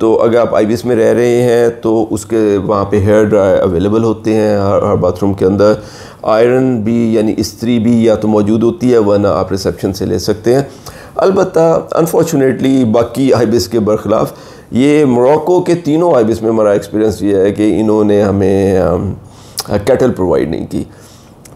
तो अगर आप आईबिस में रह रहे हैं तो उसके वहाँ पे हेयर ड्रायर अवेलेबल होते हैं हर बाथरूम के अंदर। आयरन भी यानी इस्त्री भी या तो मौजूद होती है वरना आप रिसेप्शन से ले सकते हैं। अलबत्ता अनफॉर्चुनेटली बाकी आईबिस के बरखिलाफ़ ये मोरक्को के तीनों आइबिस में हमारा एक्सपीरियंस ये है कि इन्होंने हमें कैटल प्रोवाइड नहीं की।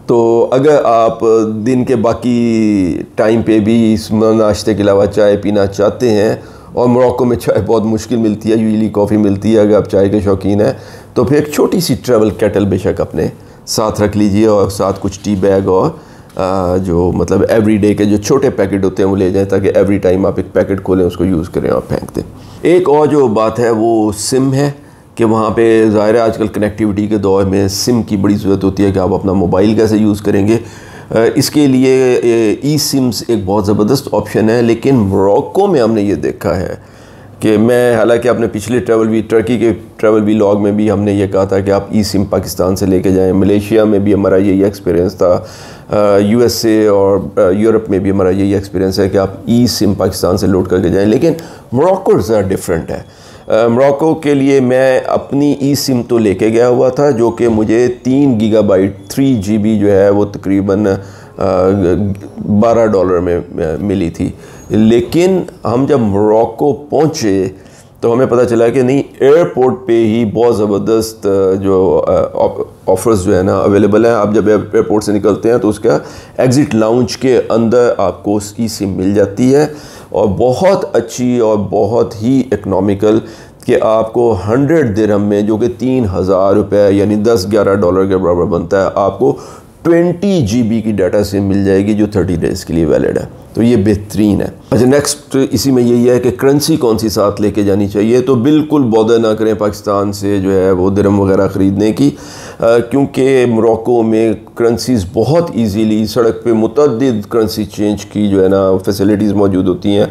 तो अगर आप दिन के बाकी टाइम पे भी इस नाश्ते के अलावा चाय पीना चाहते हैं, और मोरक्को में चाय बहुत मुश्किल मिलती है, यूजली कॉफ़ी मिलती है, अगर आप चाय के शौकीन हैं तो फिर एक छोटी सी ट्रैवल कैटल बेशक अपने साथ रख लीजिए, और साथ कुछ टी बैग और जो मतलब एवरीडे के जो छोटे पैकेट होते हैं वो ले जाएं, ताकि एवरी टाइम आप एक पैकेट खोलें, उसको यूज़ करें और फेंक दें। एक और जो बात है वो सिम है कि वहाँ पे ज़ाहिर है आजकल कनेक्टिविटी के दौर में सिम की बड़ी ज़रूरत होती है कि आप अपना मोबाइल कैसे यूज़ करेंगे। इसके लिए ई सिम्स एक बहुत ज़बरदस्त ऑप्शन है, लेकिन मोरक्को में हमने ये देखा है कि मैं हालांकि अपने पिछले टर्की के ट्रैवल व्लॉग में भी हमने ये कहा था कि आप ई सिम पाकिस्तान से लेके जाएं। मलेशिया में भी हमारा यही एक्सपीरियंस था, यूएसए और यूरोप में भी हमारा यही एक्सपीरियंस है कि आप ई सिम पाकिस्तान से लोड करके जाएं। लेकिन मोरक्को ज़रा डिफरेंट है। मोरक्को के लिए मैं अपनी ई सिम तो लेके गया हुआ था, जो कि मुझे 3 गीगाबाइट 3 GB जो है वो तकरीबन $12 में मिली थी। लेकिन हम जब मोरक्को पहुँचे तो हमें पता चला कि नहीं, एयरपोर्ट पे ही बहुत ज़बरदस्त जो ऑफ़र्स जो है ना अवेलेबल है। आप जब एयरपोर्ट से निकलते हैं तो उसका एग्ज़िट लाउंज के अंदर आपको ई सिम मिल जाती है, और बहुत अच्छी और बहुत ही इकनॉमिकल, कि आपको 100 दिरहम में, जो कि 3000 रुपये यानी $10-11 के बराबर बनता है, आपको 20 GB की डाटा सिम मिल जाएगी जो 30 डेज़ के लिए वैलिड है। तो ये बेहतरीन है। अच्छा, नेक्स्ट इसी में यही है कि करेंसी कौन सी साथ लेके जानी चाहिए। तो बिल्कुल बॉदर ना करें पाकिस्तान से जो है वो दिरहम वगैरह ख़रीदने की, क्योंकि मोरक्को में करेंसीज़ बहुत इजीली सड़क पे मुतअद्दिद करेंसी चेंज की जो है ना फैसिलिटीज़ मौजूद होती हैं,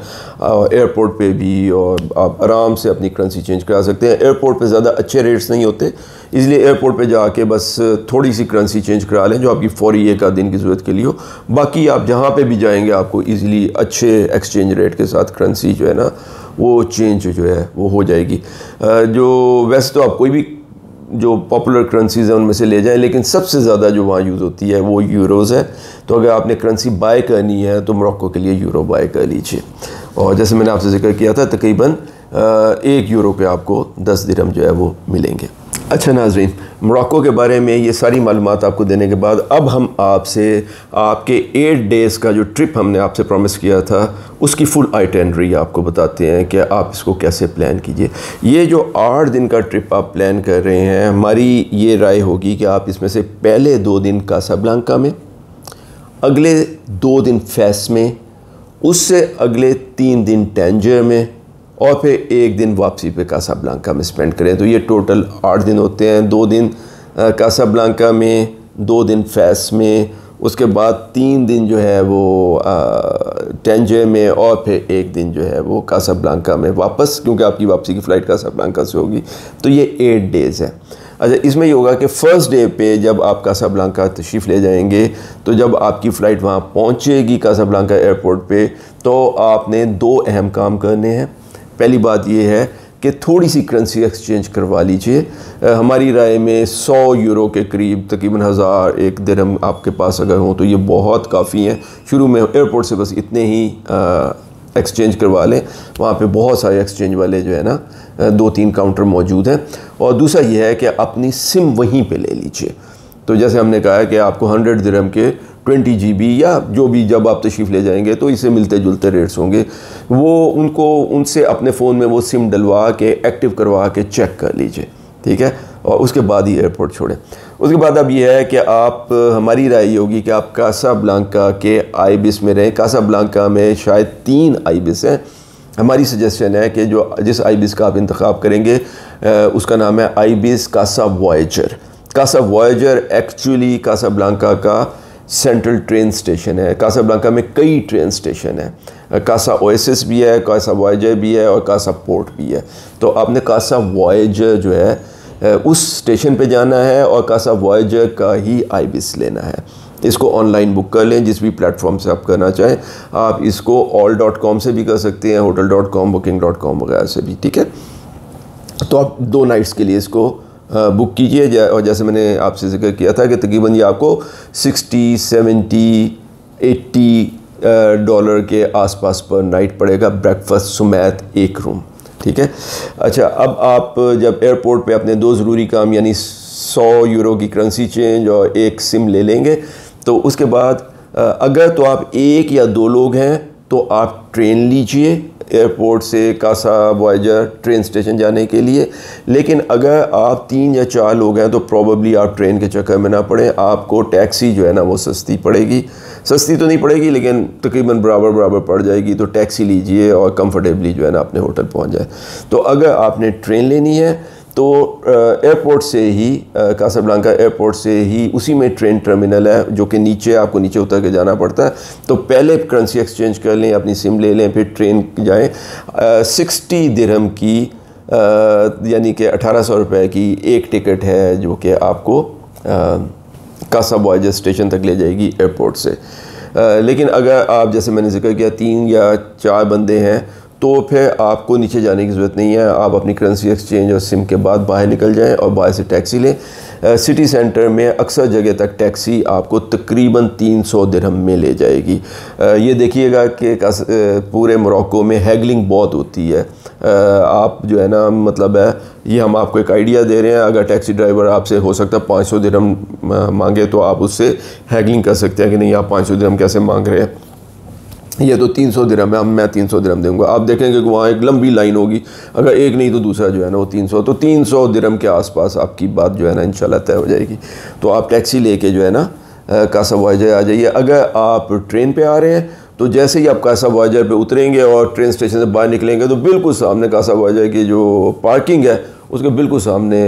एयरपोर्ट पे भी, और आप आराम से अपनी करेंसी चेंज करा सकते हैं। एयरपोर्ट पे ज़्यादा अच्छे रेट्स नहीं होते, इसलिए एयरपोर्ट पे जाके बस थोड़ी सी करेंसी चेंज करा लें जो आपकी फौरी एक आध दिन की ज़रूरत के लिए हो। बाकी आप जहाँ पे भी जाएंगे आपको इजीली अच्छे एक्सचेंज रेट के साथ करेंसी जो है ना वो चेंज जो है वो हो जाएगी। जो वैसे तो आप कोई भी जो पॉपुलर करेंसीज़ हैं उनमें से ले जाएं, लेकिन सबसे ज़्यादा जो वहाँ यूज़ होती है वो यूरोज़ है। तो अगर आपने करेंसी बाय करनी है तो मोरक्को के लिए यूरो बाय कर लीजिए, और जैसे मैंने आपसे जिक्र किया था तकरीबन 1 यूरो पे आपको 10 दिरहम जो है वो मिलेंगे। अच्छा नाज़रीन, मोरक्को के बारे में ये सारी मालूमात आपको देने के बाद अब हम आपसे आपके 8 डेज़ का जो ट्रिप हमने आपसे प्रॉमिस किया था उसकी फुल आइटिनरी आपको बताते हैं कि आप इसको कैसे प्लान कीजिए। ये जो 8 दिन का ट्रिप आप प्लान कर रहे हैं, हमारी ये राय होगी कि आप इसमें से पहले 2 दिन कासाब्लांका में, अगले 2 दिन फेस में, उससे अगले 3 दिन टैंजर में, और फिर 1 दिन वापसी पे कासाब्लांका में स्पेंड करें। तो ये टोटल 8 दिन होते हैं। 2 दिन कासाब्लांका में, 2 दिन फेस में, उसके बाद 3 दिन जो है वो टैंजर में, और फिर 1 दिन जो है वो कासाब्लांका में वापस, क्योंकि आपकी वापसी की फ़्लाइट कासाब्लांका से होगी। तो ये 8 डेज़ है। अच्छा, इसमें ये होगा कि फ़र्स्ट डे पे जब आप कासाब्लांका तशरीफ़ ले जाएंगे, तो जब आपकी फ़्लाइट वहाँ पहुँचेगी कासाब्लांका एयरपोर्ट पे, तो आपने 2 अहम काम करने हैं। पहली बात यह है कि थोड़ी सी करेंसी एक्सचेंज करवा लीजिए। हमारी राय में 100 यूरो के करीब तकरीबन 1001 दिरहम आपके पास अगर हो तो ये बहुत काफ़ी हैं। शुरू में एयरपोर्ट से बस इतने ही एक्सचेंज करवा लें, वहाँ पे बहुत सारे एक्सचेंज वाले जो है ना 2-3 काउंटर मौजूद हैं। और दूसरा यह है कि अपनी सिम वहीं पे ले लीजिए। तो जैसे हमने कहा है कि आपको 100 दिरहम के 20 GB या जो भी जब आप तशरीफ़ ले जाएंगे तो इससे मिलते जुलते रेट्स होंगे, वो उनसे अपने फ़ोन में वो सिम डलवा के एक्टिव करवा के चेक कर लीजिए, ठीक है, और उसके बाद ही एयरपोर्ट छोड़ें। उसके बाद अब ये है कि आप, हमारी राय ये होगी कि आप कासाब्लांका के आइबिस में रहें। कासाब्लांका में शायद 3 आइबिस हैं। हमारी सजेशन है कि जिस आइबिस का आप इंतखाब करेंगे उसका नाम है Ibis Casa Voyager. Casa Voyager actually Casablanca का सेंट्रल ट्रेन स्टेशन है। कासाब्लांका में कई ट्रेन स्टेशन है, कासा ओएसिस भी है, कासा वॉयेजर भी है, और कासा पोर्ट भी है। तो आपने कासा वॉयेजर जो है उस स्टेशन पे जाना है, और कासा वॉयेजर का ही आइबिस लेना है। इसको ऑनलाइन बुक कर लें, जिस भी प्लेटफॉर्म से आप करना चाहें। आप इसको all.com से भी कर सकते हैं, hotel.com, booking.com वगैरह से भी, ठीक है। तो आप 2 नाइट्स के लिए इसको बुक कीजिए, और जैसे मैंने आपसे जिक्र किया था कि तकरीबन ये आपको 60, 70, $80 के आसपास पर नाइट पड़ेगा, ब्रेकफास्ट समेत 1 रूम, ठीक है। अच्छा, अब आप जब एयरपोर्ट पे अपने 2 ज़रूरी काम यानी 100 यूरो की करेंसी चेंज और एक सिम ले लेंगे, तो उसके बाद अगर तो आप 1 या 2 लोग हैं तो आप ट्रेन लीजिए एयरपोर्ट से कासा वॉयजर ट्रेन स्टेशन जाने के लिए। लेकिन अगर आप 3 या 4 लोग हैं तो प्रॉबली आप ट्रेन के चक्कर में ना पड़ें, आपको टैक्सी जो है ना वो सस्ती पड़ेगी। सस्ती तो नहीं पड़ेगी लेकिन तकरीबन बराबर पड़ जाएगी। तो टैक्सी लीजिए और कंफर्टेबली जो है ना अपने होटल पहुंच जाए। तो अगर आपने ट्रेन लेनी है तो एयरपोर्ट से ही कासाब्लांका एयरपोर्ट से ही उसी में ट्रेन टर्मिनल है जो कि नीचे आपको नीचे उतर के जाना पड़ता है। तो पहले करेंसी एक्सचेंज कर लें, अपनी सिम ले लें, फिर ट्रेन जाएँ। 60 दिरहम की यानी कि 1800 रुपये की एक टिकट है जो कि आपको कासा वॉयजर स्टेशन तक ले जाएगी एयरपोर्ट से। लेकिन अगर आप जैसे मैंने जिक्र किया 3 या 4 बंदे हैं तो फिर आपको नीचे जाने की ज़रूरत नहीं है। आप अपनी करेंसी एक्सचेंज और सिम के बाद बाहर निकल जाएं और बाहर से टैक्सी लें। सिटी सेंटर में अक्सर जगह तक टैक्सी आपको तकरीबन 300 दिरहम में ले जाएगी। ये देखिएगा कि पूरे मोरक्को में हैगलिंग बहुत होती है। आप जो है ना मतलब है ये हम आपको एक आइडिया दे रहे हैं। अगर टैक्सी ड्राइवर आपसे हो सकता है 500 दिरहम मांगे तो आप उससे हैगलिंग कर सकते हैं कि नहीं आप 500 दिरहम कैसे मांग रहे हैं, ये तो 300 दिरहम है, मैं 300 दिरहम दूंगा। आप देखेंगे कि वहाँ एक लंबी लाइन होगी, अगर एक नहीं तो दूसरा जो है ना वो 300, तो 300 दिरहम के आसपास आपकी बात जो है ना इंशाल्लाह तय हो जाएगी। तो आप टैक्सी लेके जो है ना कासा वॉयजर आ जाइए। अगर आप ट्रेन पे आ रहे हैं तो जैसे ही आप कासा वॉयजर पे उतरेंगे और ट्रेन स्टेशन से बाहर निकलेंगे तो बिल्कुल सामने कासा वॉयजर की जो पार्किंग है उसके बिल्कुल सामने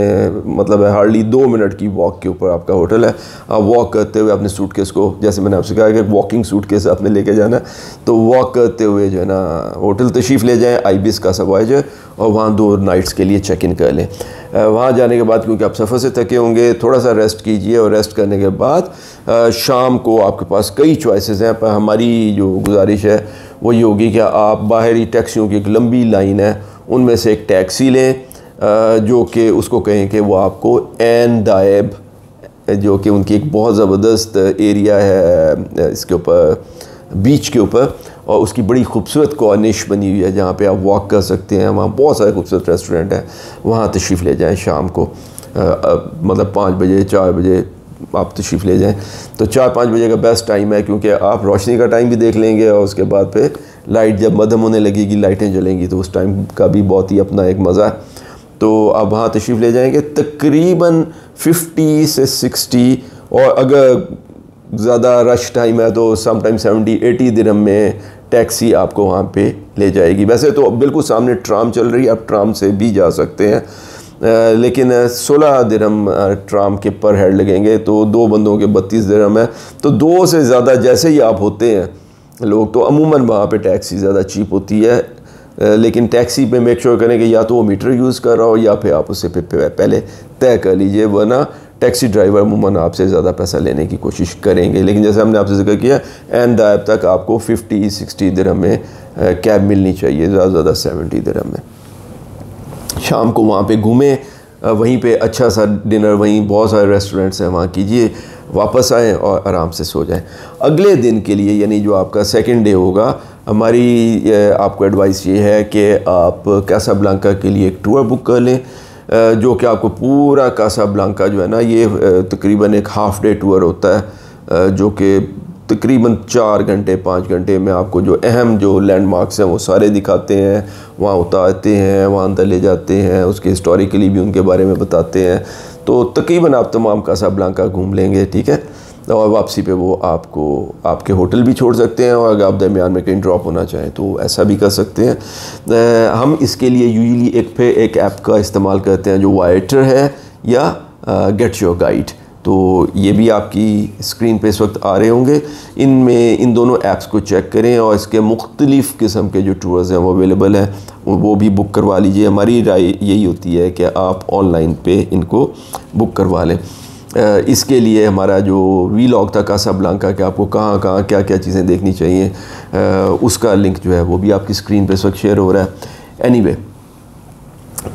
मतलब है हार्डली 2 मिनट की वॉक के ऊपर आपका होटल है। आप वॉक करते हुए अपने सूटकेस को, जैसे मैंने आपसे कहा कि वॉकिंग सूटकेस आपने लेके जाना है, तो वॉक करते हुए जो है ना होटल तशरीफ़ ले जाएं आइबिस कासा वॉयजर और वहाँ 2 नाइट्स के लिए चेक इन कर लें। वहाँ जाने के बाद क्योंकि आप सफ़र से थके होंगे थोड़ा सा रेस्ट कीजिए और रेस्ट करने के बाद शाम को आपके पास कई चॉइसेस हैं। पर हमारी जो गुजारिश है वो ये होगी कि आप बाहरी टैक्सियों की एक लंबी लाइन है उनमें से एक टैक्सी लें जो कि उसको कहें कि वो आपको एन दायब, जो कि उनकी एक बहुत ज़बरदस्त एरिया है इसके ऊपर बीच के ऊपर, और उसकी बड़ी खूबसूरत कॉर्निश बनी हुई है जहाँ पे आप वॉक कर सकते हैं। वहाँ बहुत सारे खूबसूरत रेस्टोरेंट हैं, वहाँ तशरीफ़ ले जाएं शाम को मतलब 5 बजे 4 बजे आप तशरीफ़ ले जाएं। तो 4-5 बजे का बेस्ट टाइम है क्योंकि आप रोशनी का टाइम भी देख लेंगे और उसके बाद पे लाइट जब मध्यम होने लगेगी लाइटें जलेंगी तो उस टाइम का भी बहुत ही अपना एक मज़ा है। तो आप वहाँ तशरीफ़ ले जाएंगे तकरीबन 50 से 60, और अगर ज़्यादा रश टाइम है तो समटाइम 70-80 दिरहम में टैक्सी आपको वहाँ पे ले जाएगी। वैसे तो बिल्कुल सामने ट्राम चल रही है, आप ट्राम से भी जा सकते हैं, लेकिन 16 दिरहम ट्राम के पर हेड लगेंगे तो 2 बंदों के 32 दिरहम है। तो 2 से ज़्यादा जैसे ही आप होते हैं लोग तो अमूमन वहाँ पे टैक्सी ज़्यादा चीप होती है। लेकिन टैक्सी पे मेक श्योर करें कि या तो वो मीटर यूज़ कर रहा हो या फिर आप उससे पहले तय कर लीजिए, वरना टैक्सी ड्राइवर अमूमन आपसे ज़्यादा पैसा लेने की कोशिश करेंगे। लेकिन जैसे हमने आपसे जिक्र किया एन दायब तक आपको 50-60 दिरहम में कैब मिलनी चाहिए, ज़्यादा 70 दिरहम में। शाम को वहाँ पे घूमें, वहीं पे अच्छा सा डिनर, वहीं बहुत सारे रेस्टोरेंट्स हैं वहाँ कीजिए, वापस आएँ और आराम से सो जाएं। अगले दिन के लिए यानी जो आपका सेकंड डे होगा, हमारी आपको एडवाइस ये है कि आप कासाब्लांका के लिए एक टूर बुक कर लें जो कि आपको पूरा कासाब्लांका जो है ना ये तकरीबन एक हाफ़ डे टूर होता है जो कि तकरीबन 4 घंटे 5 घंटे में आपको जो अहम जो लैंडमार्क्स हैं वो सारे दिखाते हैं, वहाँ उतारते हैं, वहाँ अंदर ले जाते हैं, उसके हिस्टोरिकली भी उनके बारे में बताते हैं। तो तकरीबन आप तमाम कासाब्लांका घूम लेंगे, ठीक है। और वापसी पे वो आपको आपके होटल भी छोड़ सकते हैं, और अगर आप दरमियान में कहीं ड्रॉप होना चाहें तो ऐसा भी कर सकते हैं। हम इसके लिए यूजुअली एक ऐप का इस्तेमाल करते हैं जो वाइटर है या गेट योर गाइड। तो ये भी आपकी स्क्रीन पे इस वक्त आ रहे होंगे। इनमें इन दोनों ऐप्स को चेक करें और इसके मुख्तलिफ़ किस्म के जो टूर्स हैं वो अवेलेबल हैं, वो भी बुक करवा लीजिए। हमारी राय यही होती है कि आप ऑनलाइन पे इनको बुक करवा लें। इसके लिए हमारा जो वीलॉग था कासाब्लांका कि आपको कहाँ कहाँ क्या क्या चीज़ें देखनी चाहिए, उसका लिंक जो है वो भी आपकी स्क्रीन पे इस वक्त शेयर हो रहा है। एनीवे,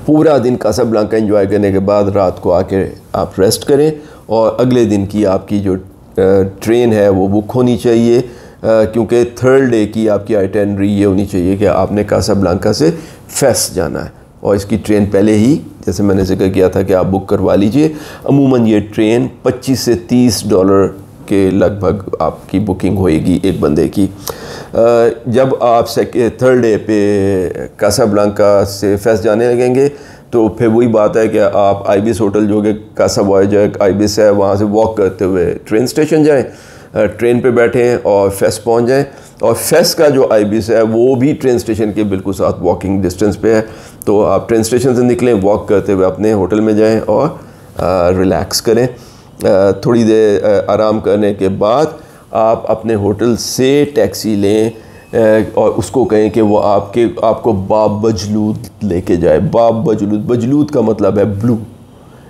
पूरा दिन कासाब्लांका एंजॉय करने के बाद रात को आके आप रेस्ट करें और अगले दिन की आपकी जो ट्रेन है वो बुक होनी चाहिए क्योंकि थर्ड डे की आपकी आइटनरी ये होनी चाहिए कि आपने कासाब्लांका से फेस जाना है और इसकी ट्रेन पहले ही जैसे मैंने जिक्र किया था कि आप बुक करवा लीजिए। अमूमन ये ट्रेन 25 से 30 डॉलर के लगभग आपकी बुकिंग होएगी एक बंदे की। जब आप थर्ड डे पे कासाब्लांका से फेस जाने लगेंगे तो फिर वही बात है कि आप आइबिस होटल जो कि कासा वॉयेजर आइबिस है वहाँ से वॉक करते हुए ट्रेन स्टेशन जाएं, ट्रेन पे बैठें और फेस पहुँच जाएं। और फेस का जो आइबिस है वो भी ट्रेन स्टेशन के बिल्कुल साथ वॉकिंग डिस्टेंस पे है। तो आप ट्रेन स्टेशन से निकलें, वॉक करते हुए अपने होटल में जाएं और रिलैक्स करें। थोड़ी देर आराम करने के बाद आप अपने होटल से टैक्सी लें और उसको कहें कि वो आपको बाब बजलूद लेके जाए। बाब बजलूद का मतलब है ब्लू,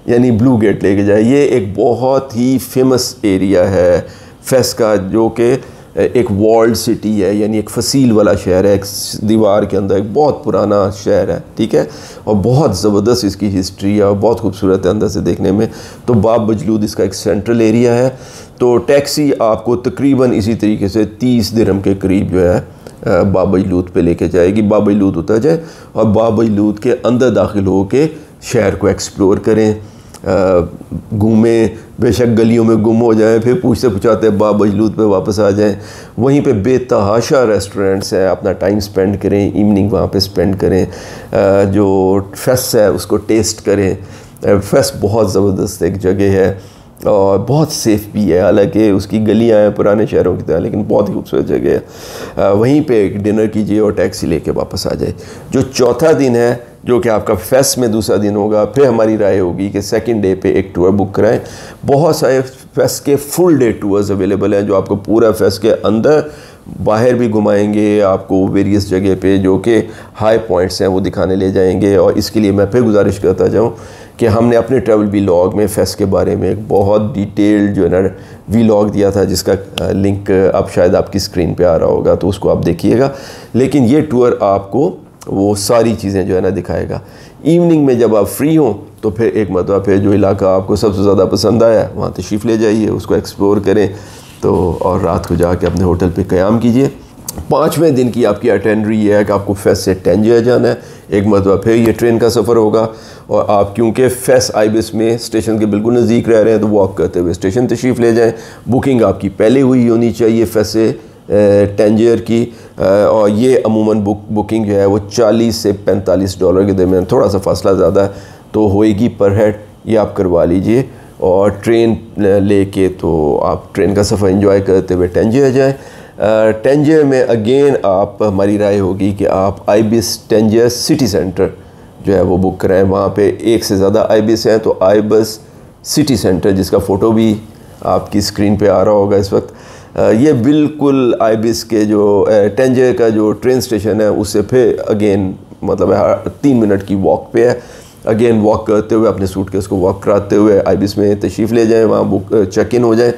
यानी ब्लू गेट लेके जाए। ये एक बहुत ही फेमस एरिया है फेस का, जो कि एक वॉल्ड सिटी है, यानी एक फसील वाला शहर है, एक दीवार के अंदर एक बहुत पुराना शहर है, ठीक है, और बहुत ज़बरदस्त इसकी हिस्ट्री है और बहुत खूबसूरत है अंदर से देखने में। तो बाब बजलूद इसका एक सेंट्रल एरिया है। तो टैक्सी आपको तकरीबन इसी तरीके से 30 दिरहम के करीब जो है बाब बजलूद पे लेके जाएगी। बाब बजलूद उतर जाए और बाब बजलूद के अंदर दाखिल हो के शहर को एक्सप्लोर करें, घूमें, बेशक गलियों में गुम हो जाएं, फिर पूछते पूछाते बाब बजलूद पे वापस आ जाएं। वहीं पे बेतहाशा रेस्टोरेंट्स हैं, अपना टाइम स्पेंड करें, इवनिंग वहाँ पे स्पेंड करें, जो फेस है उसको टेस्ट करें। फेस बहुत ज़बरदस्त एक जगह है और बहुत सेफ़ भी है, हालांकि उसकी गलियाँ हैं पुराने शहरों की तरह, लेकिन बहुत ही खूबसूरत जगह है। वहीं पे डिनर कीजिए और टैक्सी लेके वापस आ जाए। जो चौथा दिन है जो कि आपका फेस में दूसरा दिन होगा, फिर हमारी राय होगी कि सेकंड डे पे एक टूर बुक कराएं। बहुत सारे फेस के फुल डे टूर्स अवेलेबल हैं जो आपको पूरा फेस के अंदर बाहर भी घुमाएंगे, आपको वेरियस जगह पे जो कि हाई पॉइंट्स हैं वो दिखाने ले जाएंगे। और इसके लिए मैं फिर गुजारिश करता जाऊँ कि हमने अपने ट्रैवल वीलॉग में फेस के बारे में एक बहुत डिटेल्ड जो है ना वीलॉग दिया था, जिसका लिंक अब शायद आपकी स्क्रीन पे आ रहा होगा, तो उसको आप देखिएगा। लेकिन ये टूर आपको वो सारी चीज़ें जो है ना दिखाएगा। इवनिंग में जब आप फ्री हों तो फिर एक मरतबा फिर जो इलाका आपको सबसे ज़्यादा पसंद आया वहाँ तशरीफ़ ले जाइए, उसको एक्सप्लोर करें तो और रात को जाके अपने होटल पे क़याम कीजिए। 5वें दिन की आपकी आइटनरी ये है कि आपको फेस से टैंजियर जाना है। एक मरतबा फिर ये ट्रेन का सफ़र होगा और आप क्योंकि फेस आइबिस में स्टेशन के बिल्कुल नज़दीक रह रहे हैं तो वॉक करते हुए स्टेशन तशरीफ़ ले जाएँ। बुकिंग आपकी पहले हुई होनी चाहिए फेस से टैंजियर की, और ये अमूमन बुकिंग जो है वो 40 से 45 डॉलर के दरमियान, थोड़ा सा फासला ज़्यादा है तो होएगी पर हेड, ये आप करवा लीजिए। और ट्रेन लेके तो आप ट्रेन का सफ़र एंजॉय करते हुए टैंजियर जाएँ। टैंजियर में अगेन आप हमारी राय होगी कि आप आइबिस टैंजियर सिटी सेंटर जो है वो बुक कराएँ। वहाँ पे एक से ज़्यादा आइबिस हैं, तो आइबिस सिटी सेंटर जिसका फ़ोटो भी आपकी स्क्रीन पे आ रहा होगा इस वक्त, ये बिल्कुल आइबिस के जो टैंजियर का जो ट्रेन स्टेशन है उससे फिर अगेन मतलब 3 मिनट की वॉक पे है। अगेन वॉक करते हुए अपने सूटकेस को वॉक कराते हुए आइबिस में तशरीफ़ ले जाएं, वहाँ बुक चेक इन हो जाए।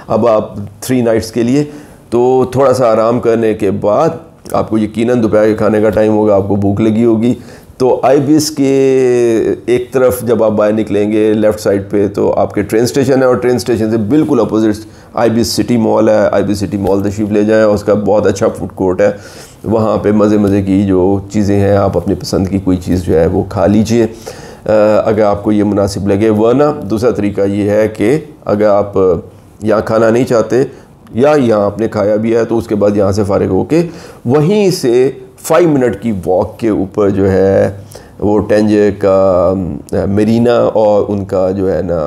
अब आप 3 नाइट्स के लिए तो थोड़ा सा आराम करने के बाद आपको यकीनन दोपहर के खाने का टाइम होगा, आपको भूख लगी होगी। तो आइबिस के एक तरफ जब आप बाहर निकलेंगे लेफ़्ट साइड पे तो आपके ट्रेन स्टेशन है और ट्रेन स्टेशन से बिल्कुल अपोजिट आइबिस सिटी मॉल है। आइबिस सिटी मॉल तशरीफ़ ले जाएं, उसका बहुत अच्छा फूड कोर्ट है, वहाँ पे मज़े की जो चीज़ें हैं आप अपनी पसंद की कोई चीज़ जो है वो खा लीजिए अगर आपको ये मुनासिब लगे। वरना दूसरा तरीका ये है कि अगर आप यहाँ खाना नहीं चाहते या यहाँ आपने खाया भी है तो उसके बाद यहाँ से फारिग होके वहीं से 5 मिनट की वॉक के ऊपर जो है वो टैंजियर का मरीना और उनका जो है ना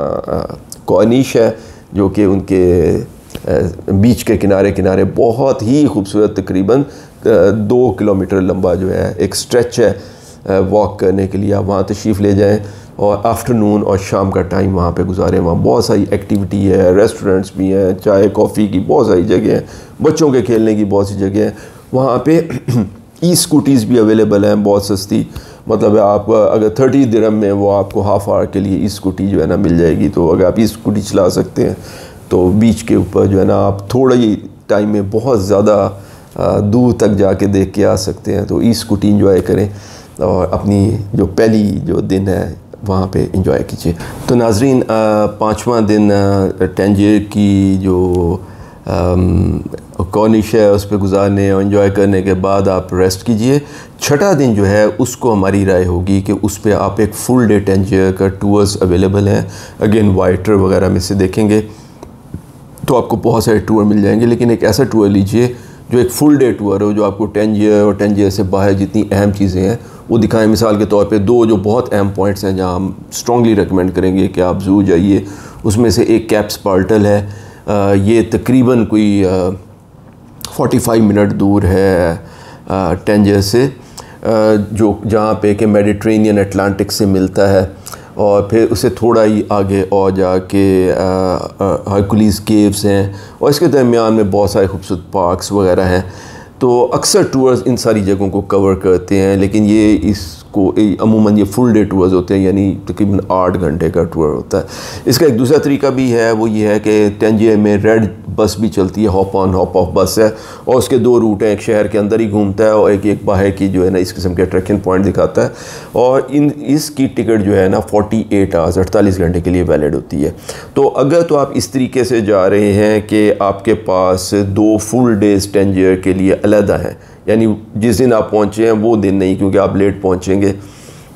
कॉर्निश है, जो कि उनके बीच के किनारे बहुत ही खूबसूरत तकरीबन 2 किलोमीटर लंबा जो है एक स्ट्रेच है वॉक करने के लिए। आप वहाँ तशरीफ़ ले जाएं और आफ्टरनून और शाम का टाइम वहाँ पे गुजारें। वहाँ बहुत सारी एक्टिविटी है, रेस्टोरेंट्स भी हैं, चाय कॉफ़ी की बहुत सारी जगह हैं, बच्चों के खेलने की बहुत सी जगह हैं। वहाँ पे ई स्कूटीज़ भी अवेलेबल हैं बहुत सस्ती, मतलब आप अगर 30 दिरहम में वो आपको हाफ़ आवर के लिए ई स्कूटी जो है ना मिल जाएगी। तो अगर आप ई स्कूटी चला सकते हैं तो बीच के ऊपर जो है ना आप थोड़ा ही टाइम में बहुत ज़्यादा दूर तक जाके देख के आ सकते हैं। तो ई स्कूटी इंजॉय करें और अपनी जो पहली जो दिन है वहाँ पे इंजॉय कीजिए। तो नाजरीन 5वां दिन टैंजियर की जो कॉर्निश है उस पर गुजारने और एंजॉय करने के बाद आप रेस्ट कीजिए। छठा दिन जो है उसको हमारी राय होगी कि उस पर आप एक फुल डे टेंजियर का टूर्स अवेलेबल हैं। अगेन वाइटर वगैरह में से देखेंगे तो आपको बहुत सारे टूर मिल जाएंगे, लेकिन एक ऐसा टूर लीजिए जो एक फुल डे टूर हो, जो आपको टेंजियर और टेंजियर से बाहर जितनी अहम चीज़ें हैं वो दिखाएं। मिसाल के तौर पे दो जो बहुत अहम पॉइंट्स हैं जहाँ हम स्ट्रॉन्गली रिकमेंड करेंगे कि आप ज़ू जाइए, उसमें से एक कैप्स पार्टल है। ये तकरीबन कोई 45 मिनट दूर है टेंजियर से, जो जहाँ पे कि मेडिट्रेनियन अटलांटिक से मिलता है, और फिर उसे थोड़ा ही आगे और जाके हरकुलिस केव्स हैं, और इसके दरमियान में बहुत सारे खूबसूरत पार्क्स वगैरह हैं। तो अक्सर टूर्स इन सारी जगहों को कवर करते हैं, लेकिन ये इसको अमूमन ये फुल डे टूर्स होते हैं, यानी तकरीबन 8 घंटे का टूर होता है। इसका एक दूसरा तरीका भी है, वो ये है कि टेंजियर में रेड बस भी चलती है, हॉप ऑन हॉप ऑफ बस है, और उसके दो रूट हैं, एक शहर के अंदर ही घूमता है और एक बाहर की जो है ना इस किस्म के अट्रैक्शन पॉइंट दिखाता है। और इसकी टिकट जो है ना 48 आवर्स 48 घंटे के लिए वैलिड होती है। तो अगर तो आप इस तरीके से जा रहे हैं कि आपके पास 2 फुल डेज टेंजियर के लिए अलहदा है, यानी जिस दिन आप पहुँचे हैं वो दिन नहीं, क्योंकि आप लेट पहुँचेंगे,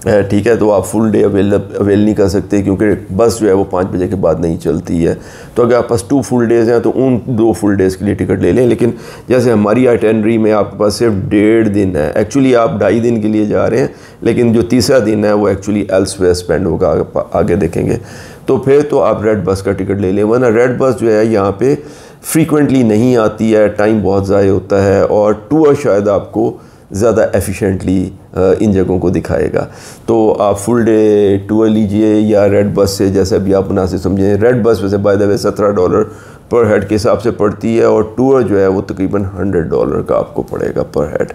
ठीक है, तो आप फुल डे अवेल नहीं कर सकते, क्योंकि बस जो है वो 5 बजे के बाद नहीं चलती है। तो अगर आपके पास 2 फुल डेज़ हैं तो उन 2 फुल डेज़ के लिए टिकट ले लें। लेकिन जैसे हमारी आइटनरी में आपके पास सिर्फ 1.5 दिन है, एक्चुअली आप 2.5 दिन के लिए जा रहे हैं, लेकिन जो तीसरा दिन है वो एक्चुअली एल्सवेयर स्पेंड होगा, आगे देखेंगे। तो फिर तो आप रेड बस का टिकट ले लें, वरना रेड बस जो है यहाँ पे फ्रीक्वेंटली नहीं आती है, टाइम बहुत ज़ाया होता है, और टूर शायद आपको ज़्यादा एफिशिएंटली इन जगहों को दिखाएगा। तो आप फुल डे टूर लीजिए या रेड बस से, जैसे भी आप मुनासिब समझें। रेड बस वैसे बाय द वे $17 पर हेड के हिसाब से पड़ती है, और टूर जो है वो तकरीबन $100 का आपको पड़ेगा पर हेड।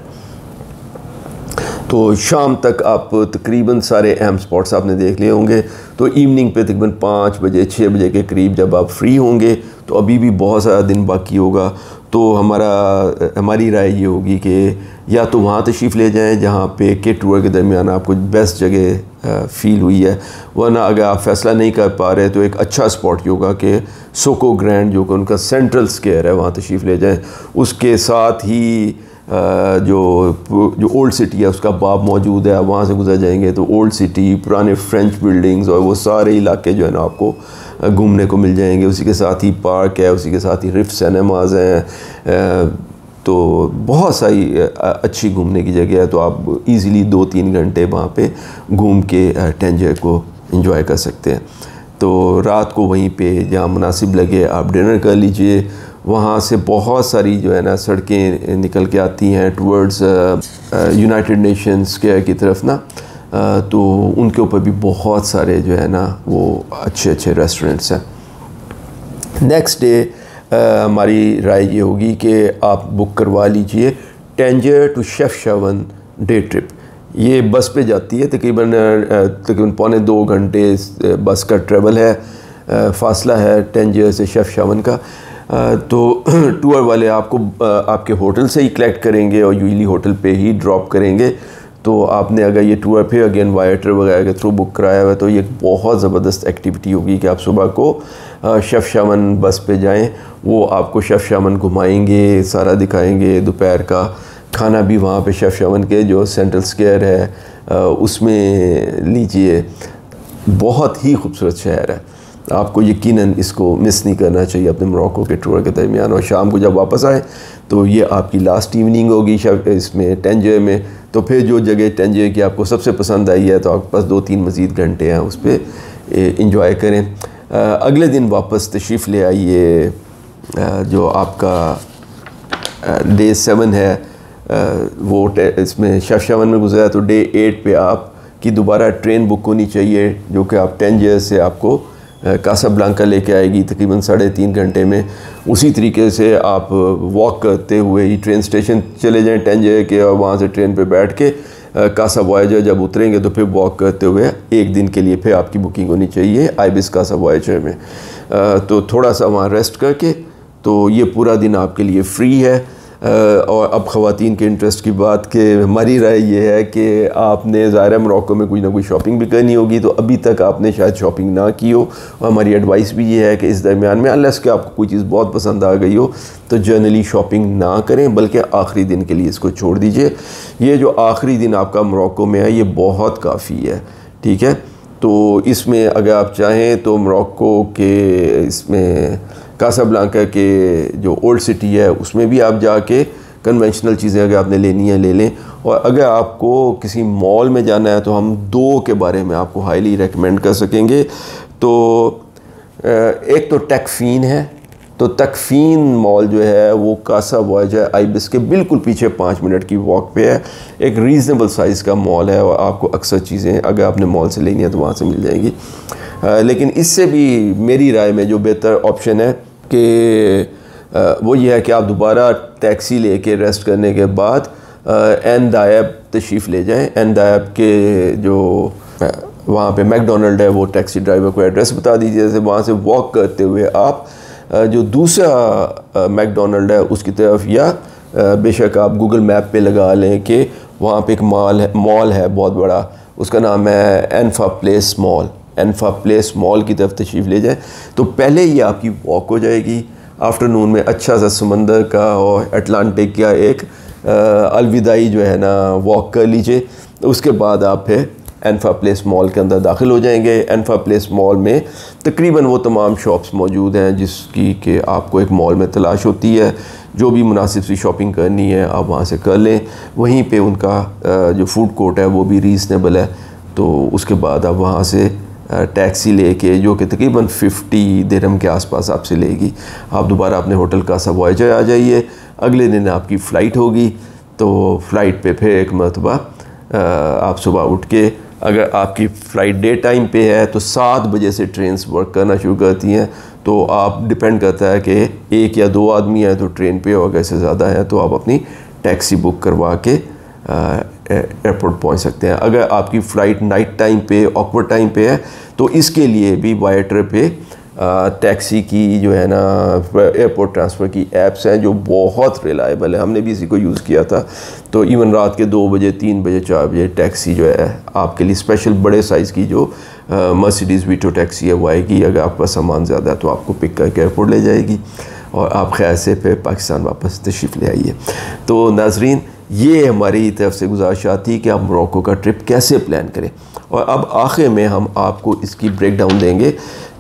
तो शाम तक आप तकरीबन सारे अहम स्पॉट्स आपने देख लिए होंगे। तो इवनिंग पे तकरीबन 5 बजे 6 बजे के करीब जब आप फ्री होंगे, तो अभी भी बहुत सारा दिन बाकी होगा, तो हमारी राय ये होगी कि या तो वहाँ तशरीफ़ ले जाएं जहाँ पे के टूर के दरमियान आपको बेस्ट जगह फ़ील हुई है, वरना अगर आप फ़ैसला नहीं कर पा रहे तो एक अच्छा स्पॉट ये होगा कि सोको ग्रैंड, जो कि उनका सेंट्रल स्क्वायर है, वहाँ तशरीफ़ ले जाएं। उसके साथ ही जो ओल्ड सिटी है उसका बाब मौजूद है, वहाँ से गुजर जाएंगे तो ओल्ड सिटी, पुराने फ्रेंच बिल्डिंग्स और वो सारे इलाके जो है ना आपको घूमने को मिल जाएंगे। उसी के साथ ही पार्क है, उसी के साथ ही रिफ्ट सिनेमाज हैं, तो बहुत सारी अच्छी घूमने की जगह है। तो आप इजीली 2-3 घंटे वहाँ पे घूम के टेंजियर को एंजॉय कर सकते हैं। तो रात को वहीं पे जहाँ मुनासिब लगे आप डिनर कर लीजिए। वहाँ से बहुत सारी जो है ना सड़कें निकल के आती हैं टूवर्ड्स यूनाइटेड नेशंस की तरफ ना, तो उनके ऊपर भी बहुत सारे जो है ना वो अच्छे अच्छे रेस्टोरेंट्स हैं। नेक्स्ट डे हमारी राय ये होगी कि आप बुक करवा लीजिए टेंजियर टू शेफशावन डे ट्रिप। ये बस पे जाती है, तकरीबन पौने 2 घंटे बस का ट्रेवल है, फासला है टेंजियर से शेफशावन का। तो टूर वाले आपको आपके होटल से ही कलेक्ट करेंगे और यूजली होटल पे ही ड्रॉप करेंगे। तो आपने अगर ये टूर फिर अगेन वाइटर वगैरह के थ्रू बुक कराया हुआ है तो ये बहुत ज़बरदस्त एक्टिविटी होगी कि आप सुबह को शेफशावन बस पे जाएं, वो आपको शेफशावन घुमाएंगे, सारा दिखाएंगे। दोपहर का खाना भी वहाँ पे शेफशावन के जो सेंट्रल स्क्वायर है उसमें लीजिए। बहुत ही खूबसूरत शहर है, आपको यकीनन इसको मिस नहीं करना चाहिए अपने मोरक्को के टूर के दरमियान। और शाम को जब वापस आए तो ये आपकी लास्ट इवनिंग होगी इसमें टेंजियर में। तो फिर जो जगह टेंजियर की आपको सबसे पसंद आई है तो आपके पास 2-3 मज़ीद घंटे हैं उस पर इंजॉय करें। अगले दिन वापस तशरीफ़ ले आइए। जो आपका डे 7 है वो इसमें शेफशावन में गुजरा, तो डे 8 पे आपकी दोबारा ट्रेन बुक होनी चाहिए जो कि आप टेंजियर से आपको कासाब्लांका लेके आएगी तकरीबन 3.5 घंटे में। उसी तरीके से आप वॉक करते हुए ही ट्रेन स्टेशन चले जाएं टेंजियर के, और वहाँ से ट्रेन पे बैठ के कासा वॉयेजर जब उतरेंगे तो फिर वॉक करते हुए 1 दिन के लिए फिर आपकी बुकिंग होनी चाहिए आइबिस कासा वॉयेजर में। तो थोड़ा सा वहाँ रेस्ट करके तो ये पूरा दिन आपके लिए फ्री है। और अब ख़वातीन के इंटरेस्ट की बात कि हमारी राय ये है कि आपने ज़ाहिर है मोरक्को में कोई ना कोई शॉपिंग भी करनी होगी, तो अभी तक आपने शायद शॉपिंग ना की हो। और हमारी एडवाइस भी ये है कि इस दरमियान में अनलेस कि आपको कोई चीज़ बहुत पसंद आ गई हो तो जनरली शॉपिंग ना करें, बल्कि आखिरी दिन के लिए इसको छोड़ दीजिए। ये जो आखिरी दिन आपका मोरक्को में है ये बहुत काफ़ी है, ठीक है। तो इसमें अगर आप चाहें तो मोरक्को के इसमें कासाब्लांका के जो ओल्ड सिटी है उसमें भी आप जाके कन्वेंशनल चीज़ें अगर आपने लेनी है ले लें। और अगर आपको किसी मॉल में जाना है तो हम दो के बारे में आपको हाईली रेकमेंड कर सकेंगे। तो एक तो टेकफीन है, तो तकफीन मॉल जो है वो कासा वॉयजा आइबिस के बिल्कुल पीछे 5 मिनट की वॉक पे है। एक रीज़नेबल साइज़ का मॉल है और आपको अक्सर चीज़ें अगर आपने मॉल से लेनी है तो वहाँ से मिल जाएंगी। लेकिन इससे भी मेरी राय में जो बेहतर ऑप्शन है कि वो ये है कि आप दोबारा टैक्सी लेके रेस्ट करने के बाद एन दायब तशरीफ़ ले जाएं। एन दायब के जो वहाँ पे मैकडोनल्ड है वो टैक्सी ड्राइवर को एड्रेस बता दीजिए, जैसे वहाँ से वॉक करते हुए आप जो दूसरा मैकडोनल्ड है उसकी तरफ, या बेशक आप गूगल मैप पे लगा लें कि वहाँ पे एक मॉल है बहुत बड़ा, उसका नाम है एनफा प्लेस मॉल। एनफा प्लेस मॉल की तरफ तशरीफ़ ले जाएं तो पहले ही आपकी वॉक हो जाएगी। आफ्टरनून में अच्छा सा समंदर का और अटलांटिक का एक अलविदाई जो है ना वॉक कर लीजिए। उसके बाद आप फिर एनफा प्लेस मॉल के अंदर दाखिल हो जाएंगे। एनफा प्लेस मॉल में तकरीबन वो तमाम शॉप्स मौजूद हैं जिसकी कि आपको एक मॉल में तलाश होती है। जो भी मुनासिब सी शॉपिंग करनी है आप वहाँ से कर लें। वहीं पे उनका जो फूड कोर्ट है वो भी रीज़नेबल है। तो उसके बाद आप वहाँ से टैक्सी लेके, जो कि तकरीबन 50 दिरहम के आसपास आपसे लेगी, आप दोबारा अपने होटल कासा वॉयजा आ जाइए। अगले दिन आपकी फ़्लाइट होगी, तो फ़्लाइट पे फिर एक मरतबा आप सुबह उठ के, अगर आपकी फ़्लाइट डे टाइम पे है तो 7 बजे से ट्रेन्स वर्क करना शुरू करती हैं। तो आप डिपेंड करता है कि 1 या 2 आदमी हैं तो ट्रेन पे, और अगर से ज़्यादा है तो आप अपनी टैक्सी बुक करवा के एयरपोर्ट पहुंच सकते हैं। अगर आपकी फ़्लाइट नाइट टाइम पे, ऑकवर्ड टाइम पे है तो इसके लिए भी वाइटर पे टैक्सी की जो है ना एयरपोर्ट ट्रांसफ़र की ऐप्स हैं जो बहुत रिलायबल है। हमने भी इसी को यूज़ किया था। तो इवन रात के 2 बजे, 3 बजे, 4 बजे टैक्सी जो है आपके लिए स्पेशल बड़े साइज़ की जो मर्सिडीज़ वीटो टैक्सी है वो आएगी। अगर आपका सामान ज़्यादा है तो आपको पिक करके एयरपोर्ट ले जाएगी और आप खैर से फिर पाकिस्तान वापस तशरीफ़ ले आइए। तो नाज़रीन, ये हमारी तरफ से गुजारिशात थी कि आप मोरक्को का ट्रिप कैसे प्लान करें। और अब आखिर में हम आपको इसकी ब्रेक डाउन देंगे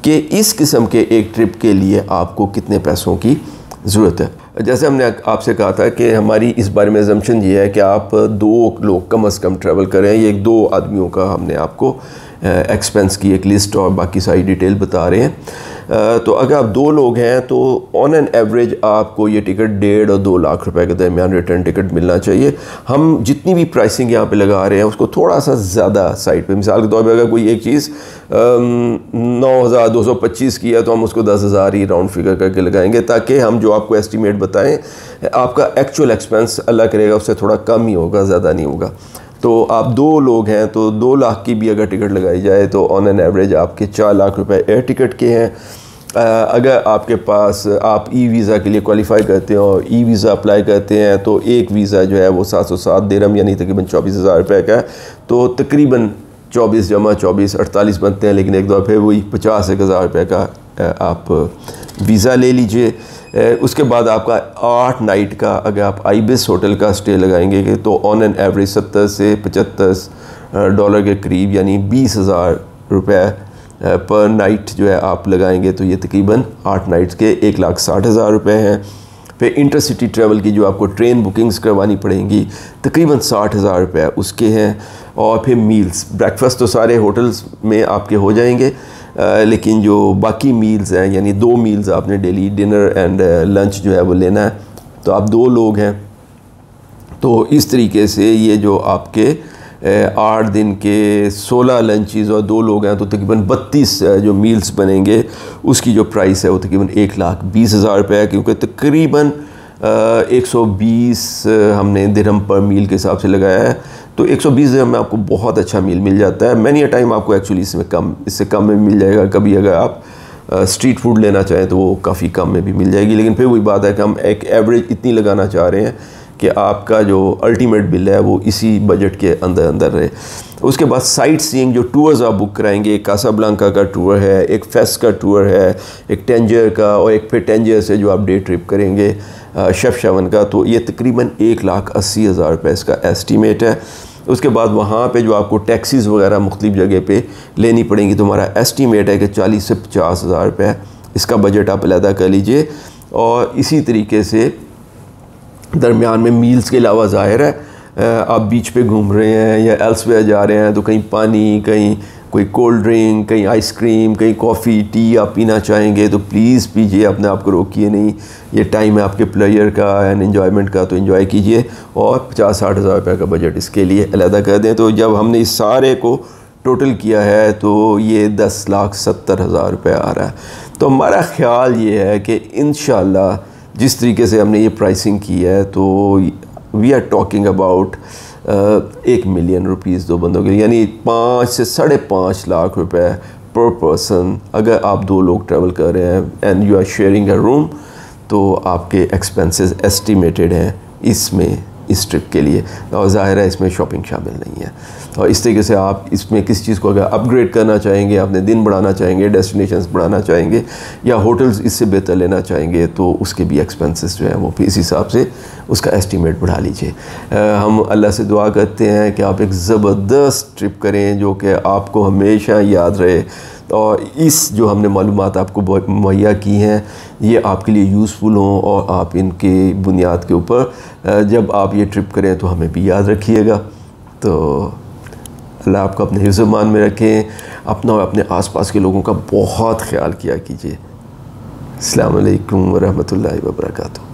कि इस किस्म के एक ट्रिप के लिए आपको कितने पैसों की ज़रूरत है। जैसे हमने आपसे कहा था कि हमारी इस बारे में अजम्पशन ये है कि आप 2 लोग कम से कम ट्रैवल करें। ये 2 आदमियों का हमने आपको एक्सपेंस की एक लिस्ट और बाकी सारी डिटेल बता रहे हैं। तो अगर आप 2 लोग हैं तो ऑन एन एवरेज आपको ये टिकट 1.5 और 2 लाख रुपए के दरमियान रिटर्न टिकट मिलना चाहिए। हम जितनी भी प्राइसिंग यहाँ पे लगा रहे हैं उसको थोड़ा सा ज़्यादा साइड पे, मिसाल के तौर पे अगर कोई एक चीज़ 9,225 की है तो हम उसको 10,000 ही राउंड फिगर करके लगाएंगे, ताकि हम जो आपको एस्टिमेट बताएं आपका एक्चुअल एक्सपेंस अल्लाह करेगा उससे थोड़ा कम ही होगा, ज़्यादा नहीं होगा। तो आप 2 लोग हैं तो 2 लाख की भी अगर टिकट लगाई जाए तो ऑन एन एवरेज आपके 4 लाख रुपए एयर टिकट के हैं। अगर आपके पास आप ई वीज़ा के लिए क्वालिफाई करते हो और ई वीज़ा अप्लाई करते हैं तो एक वीज़ा जो है वो 707 दिरहम यानी तकरीबन 24,000 रुपये का है। तो तकरीबन 24 जमा 24 48 बनते हैं, लेकिन एक दफ़ा फिर वही 50,000 रुपये का आप वीज़ा ले लीजिए। उसके बाद आपका 8 नाइट का अगर आप आइबिस होटल का स्टे लगाएंगे तो ऑन एन एवरेज 70 से 75 डॉलर के करीब यानी 20,000 रुपये पर नाइट जो है आप लगाएंगे, तो ये तकरीबन 8 नाइट्स के 1,60,000 रुपये हैं। फिर इंटरसिटी ट्रैवल की जो आपको ट्रेन बुकिंग्स करवानी पड़ेंगी तकरीबन 60,000 रुपये उसके हैं। और फिर मील्स, ब्रेकफास्ट तो सारे होटल्स में आपके हो जाएंगे, लेकिन जो बाकी मील्स हैं यानी 2 मील्स आपने डेली डिनर एंड लंच जो है वो लेना है। तो आप 2 लोग हैं तो इस तरीके से ये जो आपके 8 दिन के 16 लंचेस और 2 लोग हैं तो तकरीबन 32 जो मील्स बनेंगे उसकी जो प्राइस है वो तकरीबन 1,20,000 रुपये है, क्योंकि तकरीबन 120 हमने दिरहम पर मील के हिसाब से लगाया है। तो 120 दिरहम में आपको बहुत अच्छा मील मिल जाता है। मैनी अ टाइम आपको एक्चुअली इससे कम में मिल जाएगा। कभी अगर आप स्ट्रीट फूड लेना चाहें तो वो काफ़ी कम में भी मिल जाएगी। लेकिन फिर वही बात है कि हम एक एवरेज इतनी लगाना चाह रहे हैं कि आपका जो अल्टीमेट बिल है वो इसी बजट के अंदर अंदर रहे। उसके बाद साइट सीइंग जो टूर्स आप बुक कराएंगे, एक कासाब्लांका का टूर है, एक फेस का टूर है, एक टेंजर का, और एक फिर टेंजर से जो आप डे ट्रिप करेंगे शेफशावन का, तो ये तकरीबन 1,80,000 रुपये इसका एस्टीमेट है। उसके बाद वहाँ पे जो आपको टैक्सीज़ वगैरह मुख्तलिफ जगह पे लेनी पड़ेंगी, तो हमारा एस्टीमेट है कि 40 से 50,000 रुपये इसका बजट आप अलहदा कर लीजिए। और इसी तरीके से दरमियान में मील्स के अलावा ज़ाहिर है आप बीच पे घूम रहे हैं या एल्सवेयर जा रहे हैं तो कहीं पानी, कहीं कोई कोल्ड ड्रिंक, कहीं आइसक्रीम, कहीं कॉफ़ी, टी आप पीना चाहेंगे तो प्लीज़ पीजिए, अपने आप को रोकिए नहीं। ये टाइम है आपके प्लेजर का एंड एन्जॉयमेंट का, तो एंजॉय कीजिए। और 50-60 हज़ार रुपये का बजट इसके लिए अलहदा कर दें। तो जब हमने इस सारे को टोटल किया है तो ये 10,70,000 रुपये आ रहा है। तो हमारा ख़्याल ये है कि इंशाल्लाह जिस तरीके से हमने ये प्राइसिंग की है तो we are talking about 1 million rupees 2 बंदों के लिए, यानी 5 से 5.5 लाख रुपए पर पर्सन अगर आप 2 लोग ट्रैवल कर रहे हैं and you are sharing a room, तो आपके एक्सपेंसेस एस्टिमेटेड हैं इसमें इस ट्रिप के लिए। और ज़ाहिर है इसमें शॉपिंग शामिल नहीं है। और इस तरीके से आप इसमें किस चीज़ को अगर अपग्रेड करना चाहेंगे, अपने दिन बढ़ाना चाहेंगे, डेस्टिनेशंस बढ़ाना चाहेंगे या होटल्स इससे बेहतर लेना चाहेंगे, तो उसके भी एक्सपेंसेस जो है वो भी इस हिसाब से उसका एस्टीमेट बढ़ा लीजिए। हम अल्लाह से दुआ करते हैं कि आप एक ज़बरदस्त ट्रिप करें जो कि आपको हमेशा याद रहे। और इस जो हमने मालूमात आपको मुहैया की हैं ये आपके लिए यूज़फुल हों और आप इनके बुनियाद के ऊपर जब आप ये ट्रिप करें तो हमें भी याद रखिएगा। तो अल्लाह आपको अपने हिफ्ज़-ए-मान में रखें, अपना और अपने आसपास के लोगों का बहुत ख्याल किया कीजिए। अस्सलामु अलैकुम व रहमतुल्लाहि व बरकातुहू।